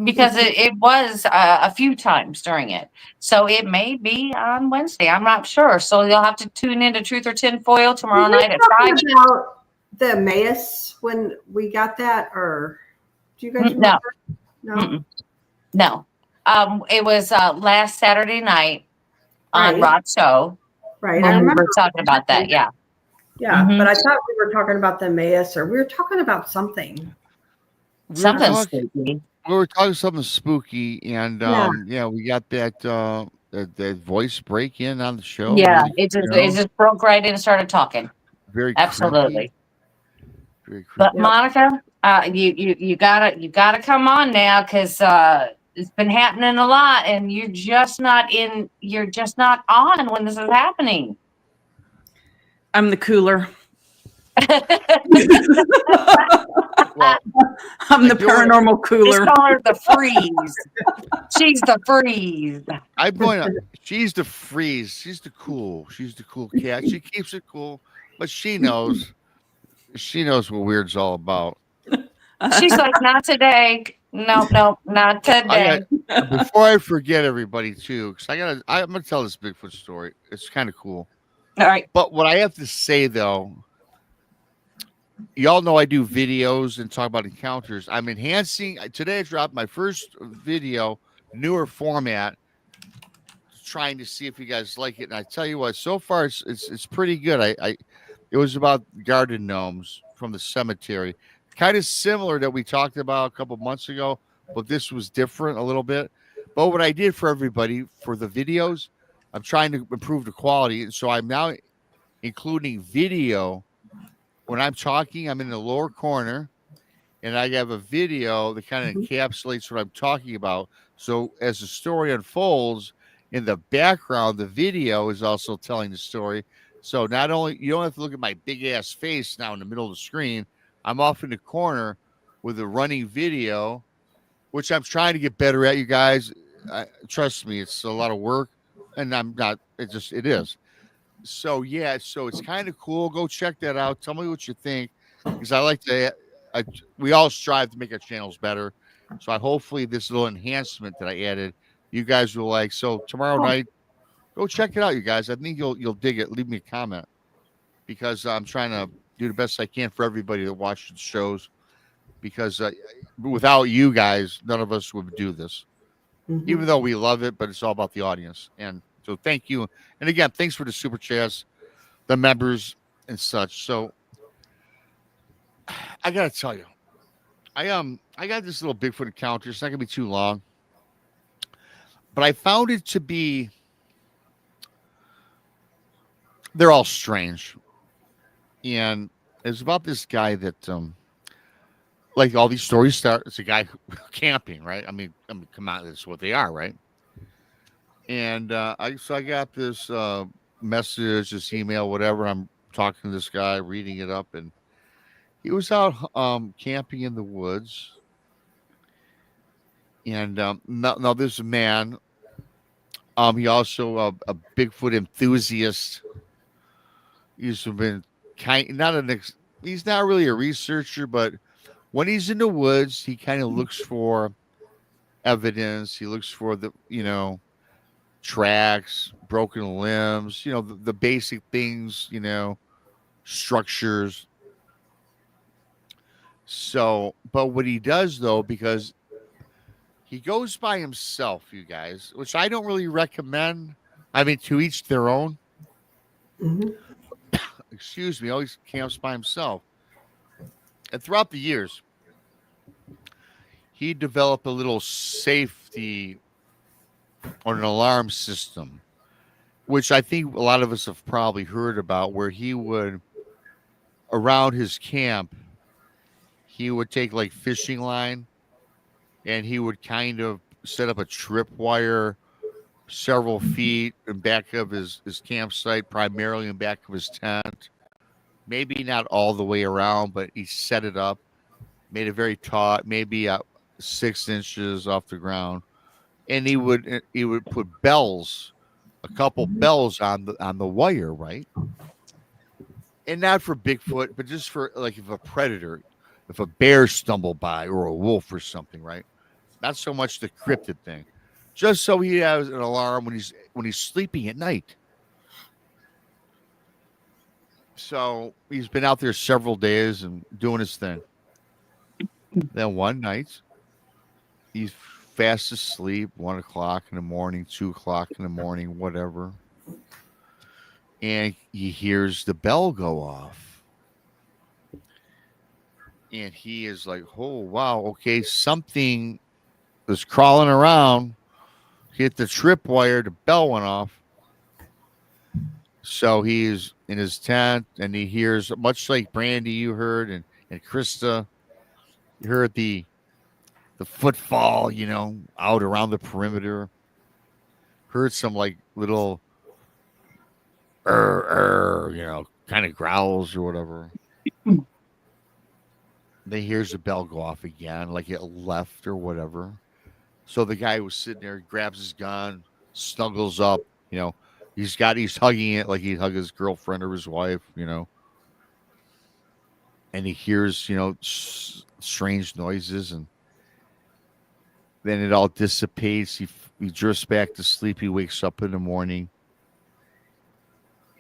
because it was a few times during it. So it may be on Wednesday. I'm not sure. So you'll have to tune into Truth or Tinfoil tomorrow night at 5.
About the Emmaus when we got that, or do you guys remember?
No. It was last Saturday night on Rod's show.
Right.
I remember talking about that. Yeah.
Yeah. But I thought we were talking about the Emmaus, or we were talking about something.
Something spooky.
We were talking something spooky, and we got that voice break in on the show.
Yeah, it just broke right in and started talking.
Very
absolutely.
Very creepy.
But Monica, you gotta come on now because it's been happening a lot, and you're just not on when this is happening.
I'm the cooler.
Well,
I'm the
I do wanna-
paranormal
Just
cooler.
call her the freeze. She's the freeze.
I'm going to. She's the freeze. She's the cool. She's the cool cat. She keeps it cool, but she knows. She knows what weird's all about.
She's like, not today. Nope, not today.
Before I forget everybody too, because I'm gonna tell this Bigfoot story. It's kind of cool.
All right.
But what I have to say though, y'all know I do videos and talk about encounters. I'm enhancing. Today I dropped my first video, newer format, trying to see if you guys like it. And I tell you what, so far it's pretty good. It was about garden gnomes from the cemetery, kind of similar that we talked about a couple months ago, but this was different a little bit. But what I did for everybody for the videos, I'm trying to improve the quality, and so I'm now including video. When I'm talking, I'm in the lower corner, and I have a video that kind of encapsulates what I'm talking about. So as the story unfolds, in the background, the video is also telling the story. So not only you don't have to look at my big ass face now in the middle of the screen. I'm off in the corner with a running video, which I'm trying to get better at. You guys, trust me, it's a lot of work, and I'm not. It is. So yeah, so it's kind of cool. Go check that out. Tell me what you think, because I like to. We all strive to make our channels better. So hopefully this little enhancement that I added, you guys will like. So tomorrow night, go check it out, you guys. I think you'll dig it. Leave me a comment, because I'm trying to do the best I can for everybody that watches the shows. Because without you guys, none of us would do this. Even though we love it, but it's all about the audience. And so thank you. And again, thanks for the super chats, the members and such. So I gotta tell you, I got this little Bigfoot encounter. It's not gonna be too long, but I found it to be. They're all strange, and it's about this guy that like all these stories start. It's a guy camping, right? I mean, come on, that's what they are, right? And I got this message, this email, whatever. I'm talking to this guy, reading it up, and he was out camping in the woods. And now this man, he also a Bigfoot enthusiast. He's been he's not really a researcher, but when he's in the woods, he kind of looks for evidence. He looks for tracks, broken limbs, the basic things, structures. So, but what he does though, because he goes by himself, you guys, which I don't really recommend. I mean, to each their own. Excuse me, always camps by himself. And throughout the years, he developed a little safety or an alarm system, which I think a lot of us have probably heard about, where he would, around his camp, he would take like fishing line and he would kind of set up a tripwire several feet in back of his campsite, primarily in back of his tent. Maybe not all the way around, but he set it up, made it very taut, maybe 6 inches off the ground. And he would put bells, a couple bells on the wire, right? And not for Bigfoot, but just for like if a predator, if a bear stumbled by or a wolf or something, right? Not so much the cryptid thing, just so he has an alarm when he's sleeping at night. So he's been out there several days and doing his thing. Then one night, he's fast asleep, 1 o'clock in the morning, 2 o'clock in the morning, whatever. And he hears the bell go off. And he is like, oh, wow, okay, something was crawling around, hit the tripwire, the bell went off. So he's in his tent and he hears, much like Brandi, you heard, and Krista, you heard the footfall, out around the perimeter. Heard some like little kind of growls or whatever. Then he hears the bell go off again, like it left or whatever. So the guy was sitting there, grabs his gun, snuggles up, he's hugging it like he'd hug his girlfriend or his wife, and he hears, strange noises, and then it all dissipates. He drifts back to sleep. He wakes up in the morning,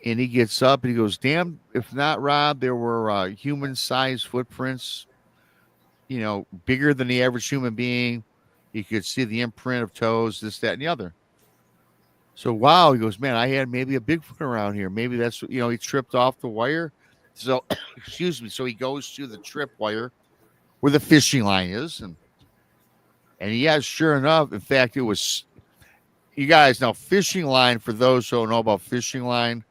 and he gets up and he goes, "Damn, if not, Rob, there were human-sized footprints, bigger than the average human being. You could see the imprint of toes, this, that, and the other." So, wow, he goes, "Man, I had maybe a Bigfoot around here. Maybe that's, he tripped off the wire." So, excuse me. So he goes to the trip wire where the fishing line is. And yeah, sure enough, in fact, it was, you guys, now fishing line, for those who don't know about fishing line,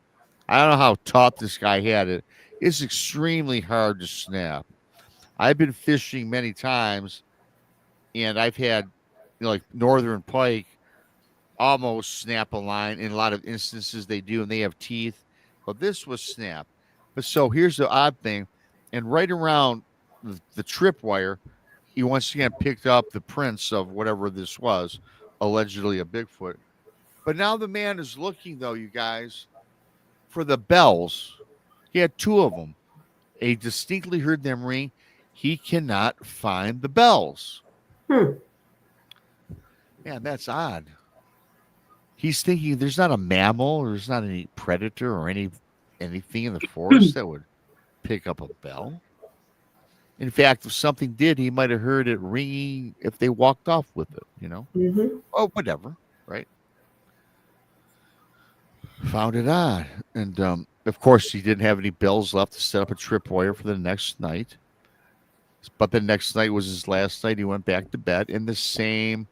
I don't know how tough this guy had it. It's extremely hard to snap. I've been fishing many times, and I've had, like northern pike almost snap a line. In a lot of instances they do, and they have teeth, but this was snap. But so here's the odd thing, and right around the tripwire, he once again picked up the prints of whatever this was, allegedly a Bigfoot. But now the man is looking, though, you guys, for the bells. He had two of them. He distinctly heard them ring. He cannot find the bells. Man, that's odd. He's thinking there's not a mammal, or there's not any predator or anything in the forest that would pick up a bell. In fact, if something did, he might have heard it ringing if they walked off with it, Oh, whatever, right? Found it odd. And, of course, he didn't have any bells left to set up a tripwire for the next night. But the next night was his last night. He went back to bed, and the same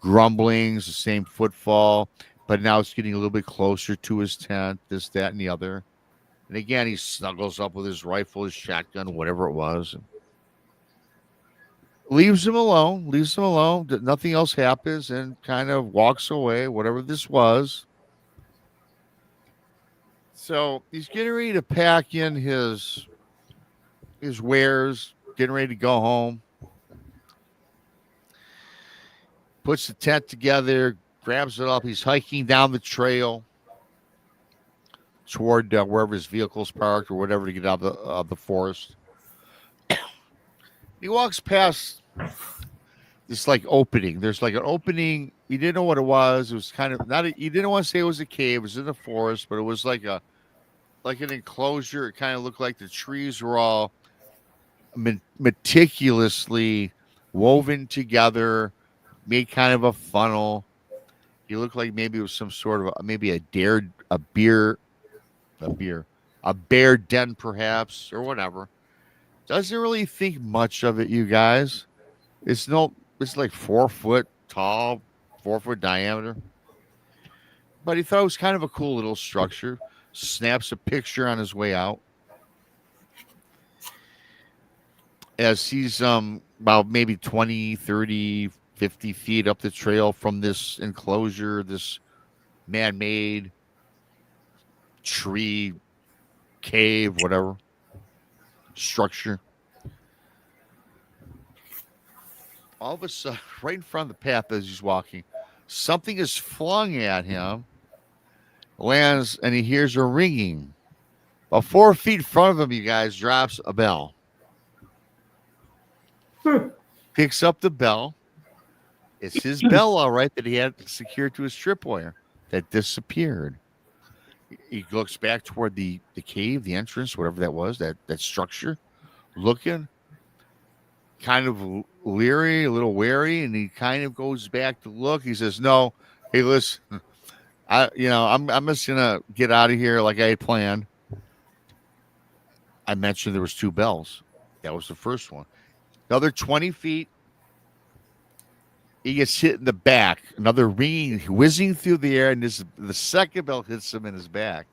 grumblings, the same footfall, but now it's getting a little bit closer to his tent, this, that, and the other. And again, he snuggles up with his rifle, his shotgun, whatever it was. And leaves him alone. Nothing else happens, and kind of walks away, whatever this was. So he's getting ready to pack in his wares, getting ready to go home. Puts the tent together, grabs it up. He's hiking down the trail toward wherever his vehicle's parked or whatever to get out of the forest. He walks past this opening. There's an opening. He didn't know what it was. It was kind of he didn't want to say it was a cave. It was in the forest, but it was like an enclosure. It kind of looked like the trees were all meticulously woven together, made kind of a funnel. He looked like maybe it was some sort of a bear den, perhaps, or whatever. Doesn't really think much of it, you guys. It's like 4 foot tall, 4 foot diameter. But he thought it was kind of a cool little structure. Snaps a picture on his way out. As he's about maybe 20, 30, 50 feet up the trail from this enclosure, this man-made tree, cave, whatever, structure. All of a sudden, right in front of the path as he's walking, something is flung at him, lands, and he hears a ringing. About 4 feet in front of him, you guys, drops a bell. Picks up the bell. It's his bell, all right, that he had secured to his tripwire that disappeared. He looks back toward the cave, the entrance, whatever that was, that structure, looking, kind of leery, a little wary, and he kind of goes back to look. He says, "No, hey, listen, I'm just gonna get out of here like I had planned." I mentioned there was 2 bells. That was the first one. Another 20 feet. He gets hit in the back. Another ringing, whizzing through the air, and the second bell hits him in his back.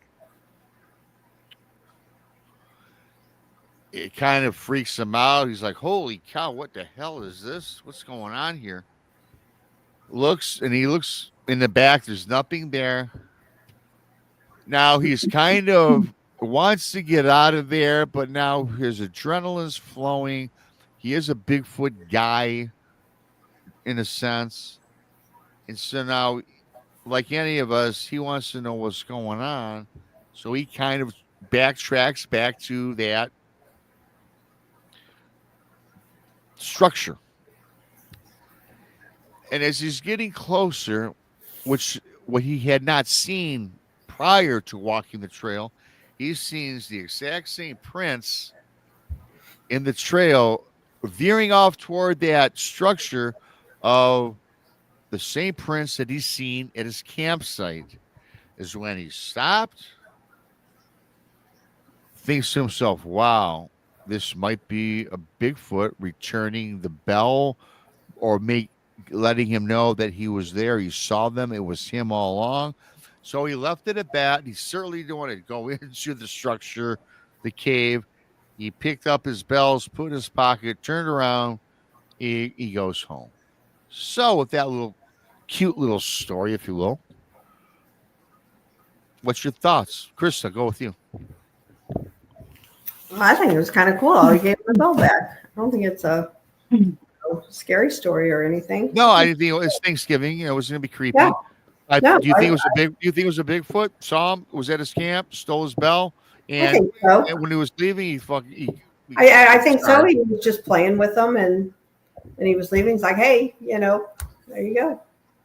It kind of freaks him out. He's like, "Holy cow, what the hell is this? What's going on here?" He looks in the back. There's nothing there. Now he's kind of wants to get out of there, but now his adrenaline's flowing. he is a Bigfoot guy in a sense. And so now, like any of us, he wants to know what's going on. So he kind of backtracks back to that structure. And as he's getting closer, which what he had not seen prior to walking the trail, he sees the exact same prints in the trail veering off toward that structure of the same prints that he's seen at his campsite. Is when he stopped, thinks to himself, wow, this might be a Bigfoot returning the bell or letting him know that he was there. He saw them. It was him all along. So he left it at that. He certainly didn't want to go into the structure, the cave. He picked up his bells, put in his pocket, turned around. He goes home. So with that little cute little story, if you will, what's your thoughts? Krista, go with you.
Well, I think it was kind of cool. He gave the bell back. I don't think it's a scary story or anything.
No, I didn't think it's Thanksgiving. You know, it was going to be creepy.
Yeah. No,
do you think it was a big? Do you think it was a Bigfoot? Saw him? Was at his camp? Stole his bell?
I
And,
think so.
and when he was leaving, he
I think so. He was just playing with them, and he was leaving. He's like, hey, there you go.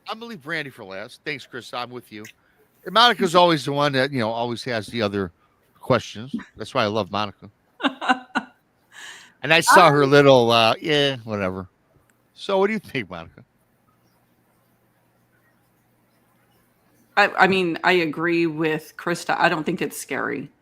I'm gonna leave Brandi for last. Thanks, Chris. I'm with you. And Monica's always the one that always has the other questions. That's why I love Monica. And I saw her little whatever. So what do you think, Monica?
I mean, I agree with Krista. I don't think it's scary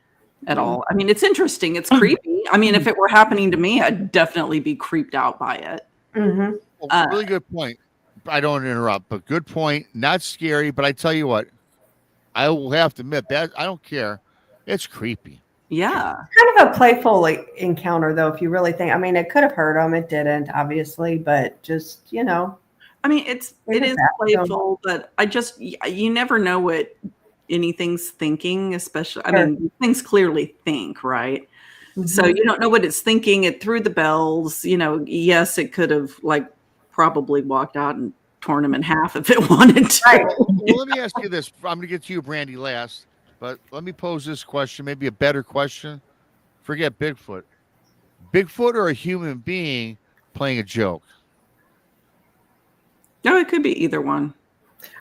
at all. I mean, it's interesting. It's creepy. I mean, if it were happening to me, I'd definitely be creeped out by it.
Mm-hmm.
Well, really good point. I don't want to interrupt, but good point. Not scary, but I tell you what, I will have to admit that I don't care. It's creepy.
Yeah.
Kind of a playful encounter, though, if you really think. I mean, it could have hurt him. It didn't, obviously, but just,
I mean, it is playful, but you never know what anything's thinking, especially, I mean, things clearly think, right? Mm-hmm. So you don't know what it's thinking. It threw the bells, yes, it could have probably walked out and torn him in half if it wanted to.
Right.
Well, let me ask you this. I'm going to get to you, Brandi, last, but let me pose this question, maybe a better question. Forget Bigfoot. Bigfoot or a human being playing a joke?
No, it could be either one.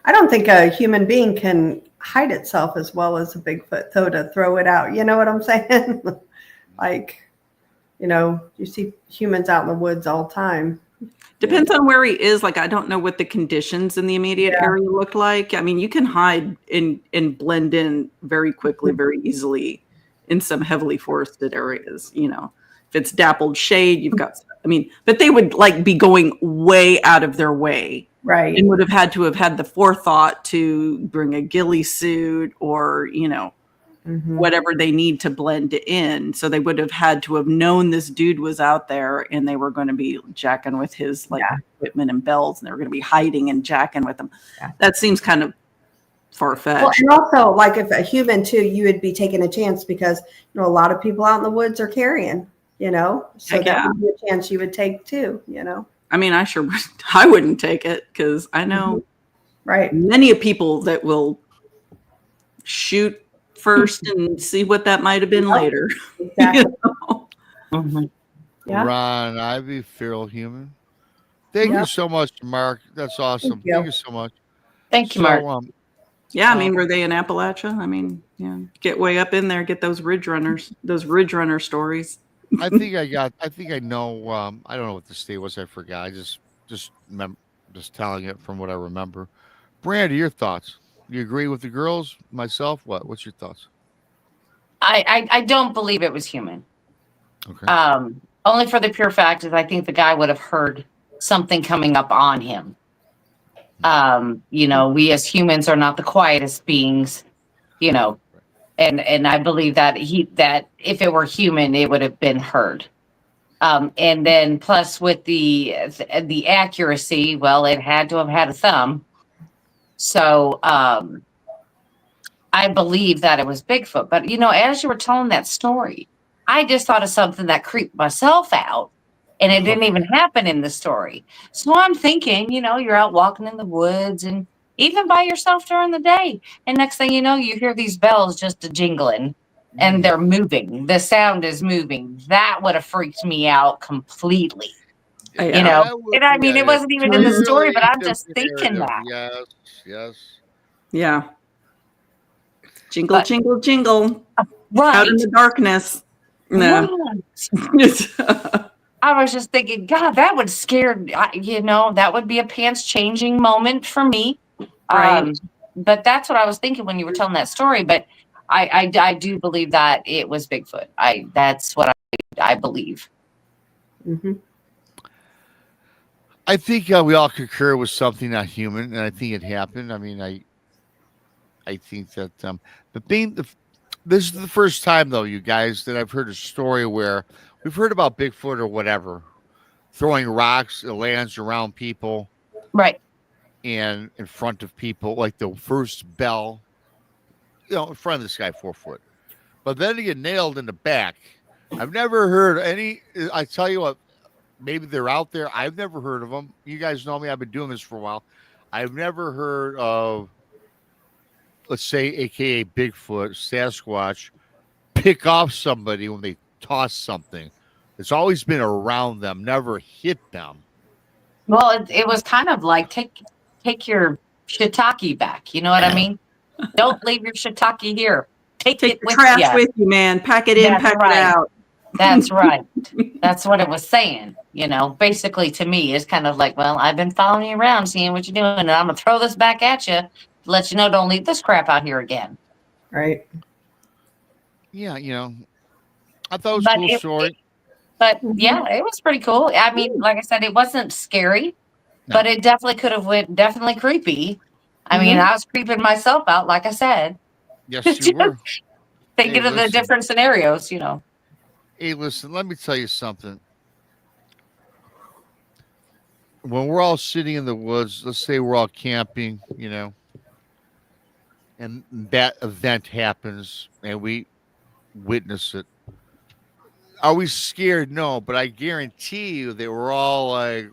I don't think a human being can hide itself as well as a Bigfoot, though, to throw it out. You know what I'm saying? You see humans out in the woods all the time.
Depends on where he is. I don't know what the conditions in the immediate area look like. I mean, you can hide and blend in very quickly, very easily in some heavily forested areas. If it's dappled shade, you've got, but they would be going way out of their way.
Right.
And would have had the forethought to bring a ghillie suit or, whatever they need to blend in. So they would have had to have known this dude was out there and they were going to be jacking with his equipment and bells, and they were going to be hiding and jacking with them. Yeah. That seems kind of far-fetched.
Well, and also, if a human too, you would be taking a chance because, a lot of people out in the woods are carrying, so that would be a chance you would take too,
I mean, I wouldn't take it because I know many of people that will shoot first and see what that might have been later.
Exactly. Mm-hmm.
Yeah. Ron Ivy, feral human. Thank you so much, Mark. That's awesome. Thank you so much.
Thank you, Mark.
I mean, were they in Appalachia? I mean, get way up in there, get those ridge runner stories.
I think I know. I don't know what the state was. I forgot. I just telling it from what I remember. Brandi, your thoughts? You agree with the girls? Myself? What's your thoughts?
I don't believe it was human.
Okay.
Only for the pure fact is I think the guy would have heard something coming up on him. We as humans are not the quietest beings, and I believe that if it were human, it would have been heard. And then plus with the accuracy, well, it had to have had a thumb. So I believe that it was Bigfoot. But, as you were telling that story, I just thought of something that creeped myself out. And it didn't even happen in the story. So I'm thinking, you're out walking in the woods and even by yourself during the day. And next thing you know, you hear these bells just a jingling and they're moving. The sound is moving. That would have freaked me out completely.
Yeah.
And I mean, it wasn't even in the story, but I'm just thinking that.
Yes.
Yeah. Jingle, jingle, jingle.
Right.
Out in the darkness. No.
Right. I was just thinking, God, that would scare, that would be a pants changing moment for me.
Right.
But that's what I was thinking when you were telling that story. But I do believe that it was Bigfoot. That's what I believe.
Mm-hmm.
I think we all concur with something not human, and I think it happened. I mean, I think that this is the first time, though, you guys, that I've heard a story where we've heard about Bigfoot or whatever throwing rocks, it lands around people,
Right.
and in front of people, like the first bell, in front of this guy 4 foot, but then to get nailed in the back. I've never heard any. I tell you what. Maybe they're out there. I've never heard of them. You guys know me. I've been doing this for a while. I've never heard of, let's say, AKA Bigfoot, Sasquatch, pick off somebody when they toss something. It's always been around them, never hit them.
Well, it was kind of like take your shiitake back. You know what I mean? Don't leave your shiitake here. Take it
the
with
trash
you.
with you, man. Pack it in,
That's
pack
right.
it out.
That's right. That's what it was saying. Basically to me, it's kind of like, well, I've been following you around, seeing what you're doing, and I'm going to throw this back at you to let you know, don't leave this crap out here again.
Right.
Yeah, I thought it was a cool story.
But yeah, it was pretty cool. I mean, like I said, it wasn't scary, but it definitely could have went definitely creepy. I mean, I was creeping myself out, like I said.
Yes, you were.
Thinking of the different scenarios,
Hey, listen, let me tell you something. When we're all sitting in the woods, let's say we're all camping, and that event happens and we witness it. Are we scared? No, but I guarantee you they were all like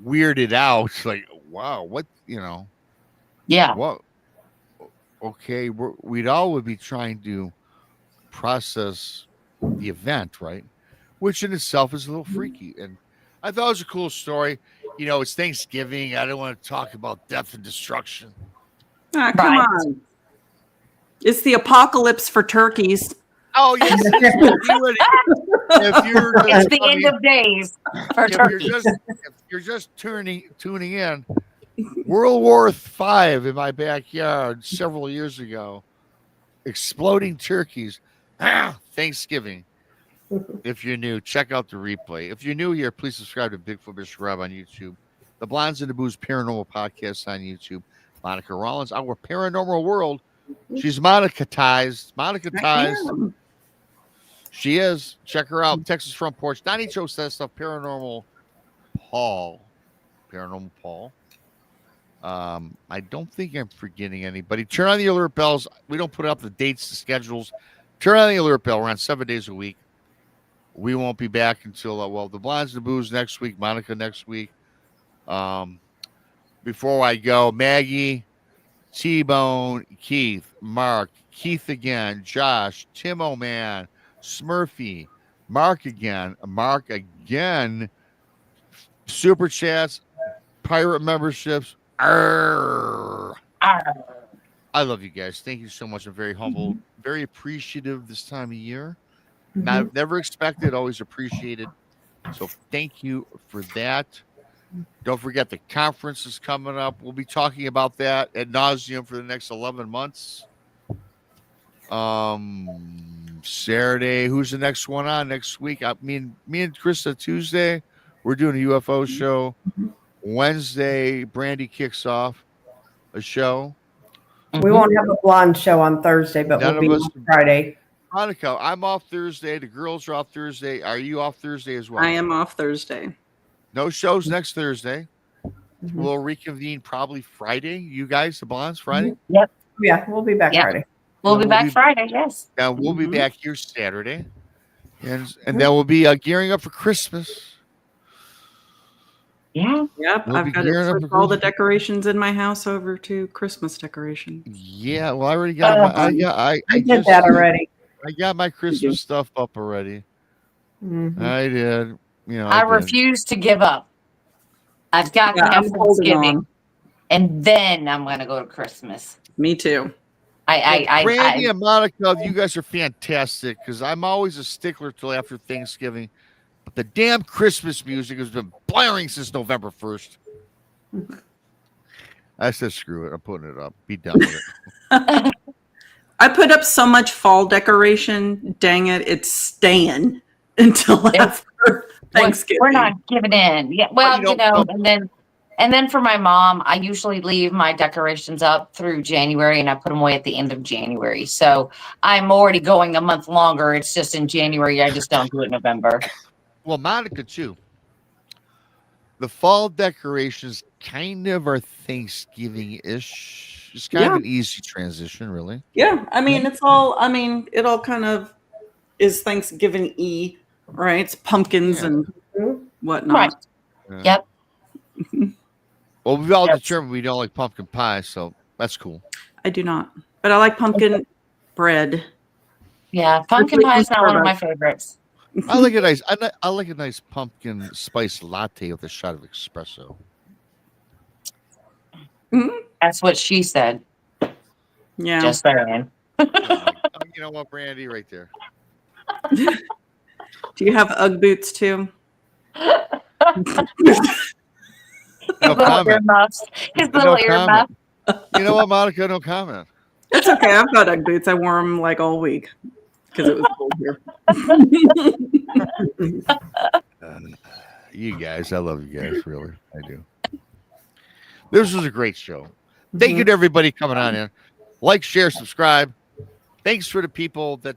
weirded out. Like, wow, what,
Yeah.
what? Okay, we'd all would be trying to process the event, right? Which in itself is a little freaky. And I thought it was a cool story. It's Thanksgiving. I don't want to talk about death and destruction.
Ah, come on. It's the apocalypse for turkeys.
Oh, yes.
It's the end of days for turkeys.
If you're just tuning in, World War V in my backyard several years ago, exploding turkeys. Thanksgiving. If you're new, check out the replay. If you're new here, please subscribe to Bigfoot Mr. Rob on YouTube. The Blondes and the Booze Paranormal Podcast on YouTube. Monica Rollins, Our Paranormal World. She's Monica-tized. She is. Check her out. Texas Front Porch. Donnie Cho says stuff. Paranormal Paul. I don't think I'm forgetting anybody. Turn on the alert bells. We don't put up the dates, the schedules. Turn on the alert bell. We're on 7 days a week. We won't be back until, the Blondes and the Booze next week. Monica next week. Before I go, Maggie, T-Bone, Keith, Mark, Keith again, Josh, Tim O'Man, Smurfy, Mark again, Super Chats, Pirate memberships. Arr. I love you guys. Thank you so much. I'm very humbled, very appreciative this time of year. Never expected, always appreciated. So thank you for that. Don't forget the conference is coming up. We'll be talking about that ad nauseum for the next 11 months. Saturday, who's the next one on next week? Me and Krista Tuesday, we're doing a UFO show. Wednesday, Brandi kicks off a show.
We won't have a blonde show on Thursday, but we'll be on Friday.
Monica, I'm off Thursday. The girls are off Thursday. Are you off Thursday as well?
I am off Thursday.
No shows next Thursday. We'll reconvene probably Friday. You guys, the Blondes, Friday?
Yep.
Yeah, we'll be back Friday.
We'll be back Friday, yes.
Now we'll be back here Saturday. And then we'll be gearing up for Christmas.
Yeah.
Yep,
We'll be
I've got
gearing
to
up
flip
for
all the
Christmas.
decorations in my house over to Christmas decorations.
Yeah, well, I already got my. I
did
just
that already.
I got my Christmas stuff up already.
Mhm.
I did. You know,
I
I did.
refuse to give up. I've got
Yeah,
to have
I'm holding
Thanksgiving,
on.
and then I'm going to go to Christmas.
Me too.
Brandi and Monica, you guys are fantastic because I'm always a stickler till after Thanksgiving. But the damn Christmas music has been blaring since November 1st. I said, screw it. I'm putting it up. Be done with it.
I put up so much fall decoration. Dang it, it's staying until after Thanksgiving.
We're not giving in. Yeah. Well, and then for my mom, I usually leave my decorations up through January and I put them away at the end of January. So I'm already going a month longer. It's just in January. I just don't do it in November.
Well, Monica, too. The fall decorations kind of are Thanksgiving-ish. It's kind of an easy transition, really.
Yeah, I mean, it all kind of is Thanksgiving-y, right? It's pumpkins and whatnot.
Right. Yep.
Well, we've all determined we don't like pumpkin pie, so that's cool.
I do not, but I like pumpkin bread.
Yeah, pumpkin pie is not one of my favorites.
I like a nice. I like a nice pumpkin spice latte with a shot of espresso.
That's what she said.
Yeah.
Just saying.
You know what, Brandi, right there.
Do you have UGG boots too?
No comment.
His little earmuffs.
You know what, Monica? No comment.
It's okay. I've got UGG boots. I wore them like all week because it was cold here.
You guys, I love you guys. Really, I do. This was a great show. Thank you to everybody coming on in. Like, share, subscribe. Thanks for the people that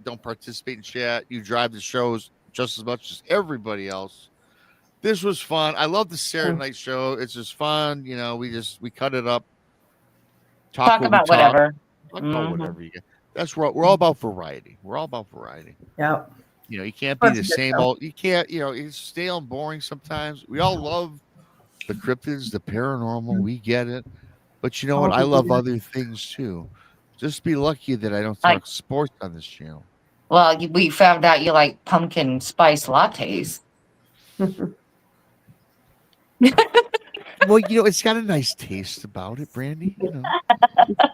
don't participate in chat. You drive the shows just as much as everybody else. This was fun. I love the Saturday night show. It's just fun. You know, we cut it up.
Talk about whatever.
Talk about whatever you get. That's what we're all about. Variety. We're all about variety.
Yep.
You know, you can't be the same old. You can't. You know, it's stale and boring sometimes. We all love the cryptids, the paranormal. We get it. But you know what? I love other things too. Just be lucky that I don't talk sports on this channel.
Well, we found out you like pumpkin spice lattes.
Well, you know, it's got a nice taste about it, Brandi. You know.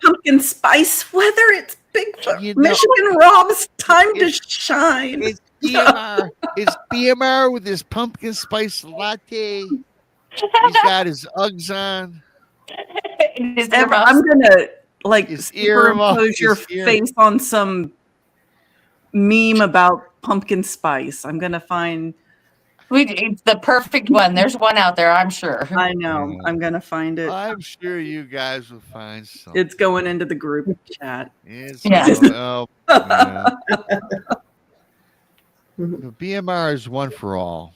Pumpkin spice, whether it's Bigfoot,
You know,
Michigan Rob's time to shine.
It's BMR. It's BMR with his pumpkin spice latte. He's got his Uggs on.
I'm gonna superimpose your face on some meme about pumpkin spice. I'm gonna find.
It's the perfect one. There's one out there, I'm sure.
I know. I'm gonna find it.
I'm sure you guys will find something.
It's going into the group chat.
The BMR is one for all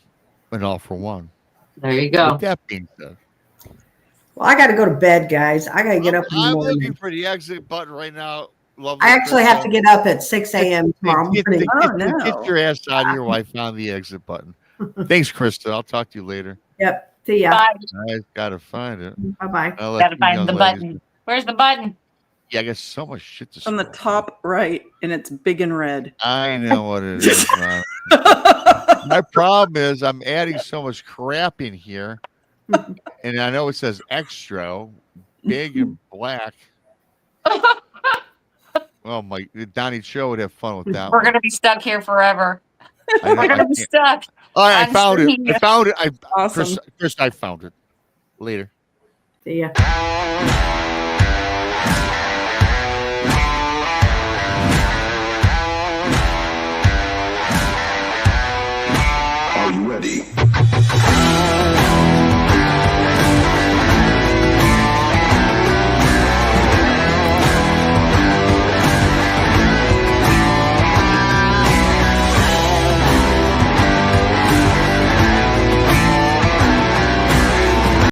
and all for one.
There you go.
With that being said,
Well, I got to go to bed, guys. I got to get up in the
I'm
morning.
looking for the exit button right now.
I actually have to get up at 6 a.m. tomorrow morning.
Get your ass out of here while I found the exit button. Thanks, Krista. I'll talk to you later.
Yep. See ya.
Bye.
I gotta find it.
Bye-bye.
Gotta find the button. Where's the button?
Yeah, I got so much shit to
On the top right, and it's big and red.
I know what it is. My problem is I'm adding so much crap in here, and I know it says extra, big and black. Oh my! Donnie Cho would have fun with that.
We're gonna be stuck here forever. We're gonna be stuck.
All right, I found it. I found it.
Awesome.
Chris, I found it. Later.
See ya.
Are you ready?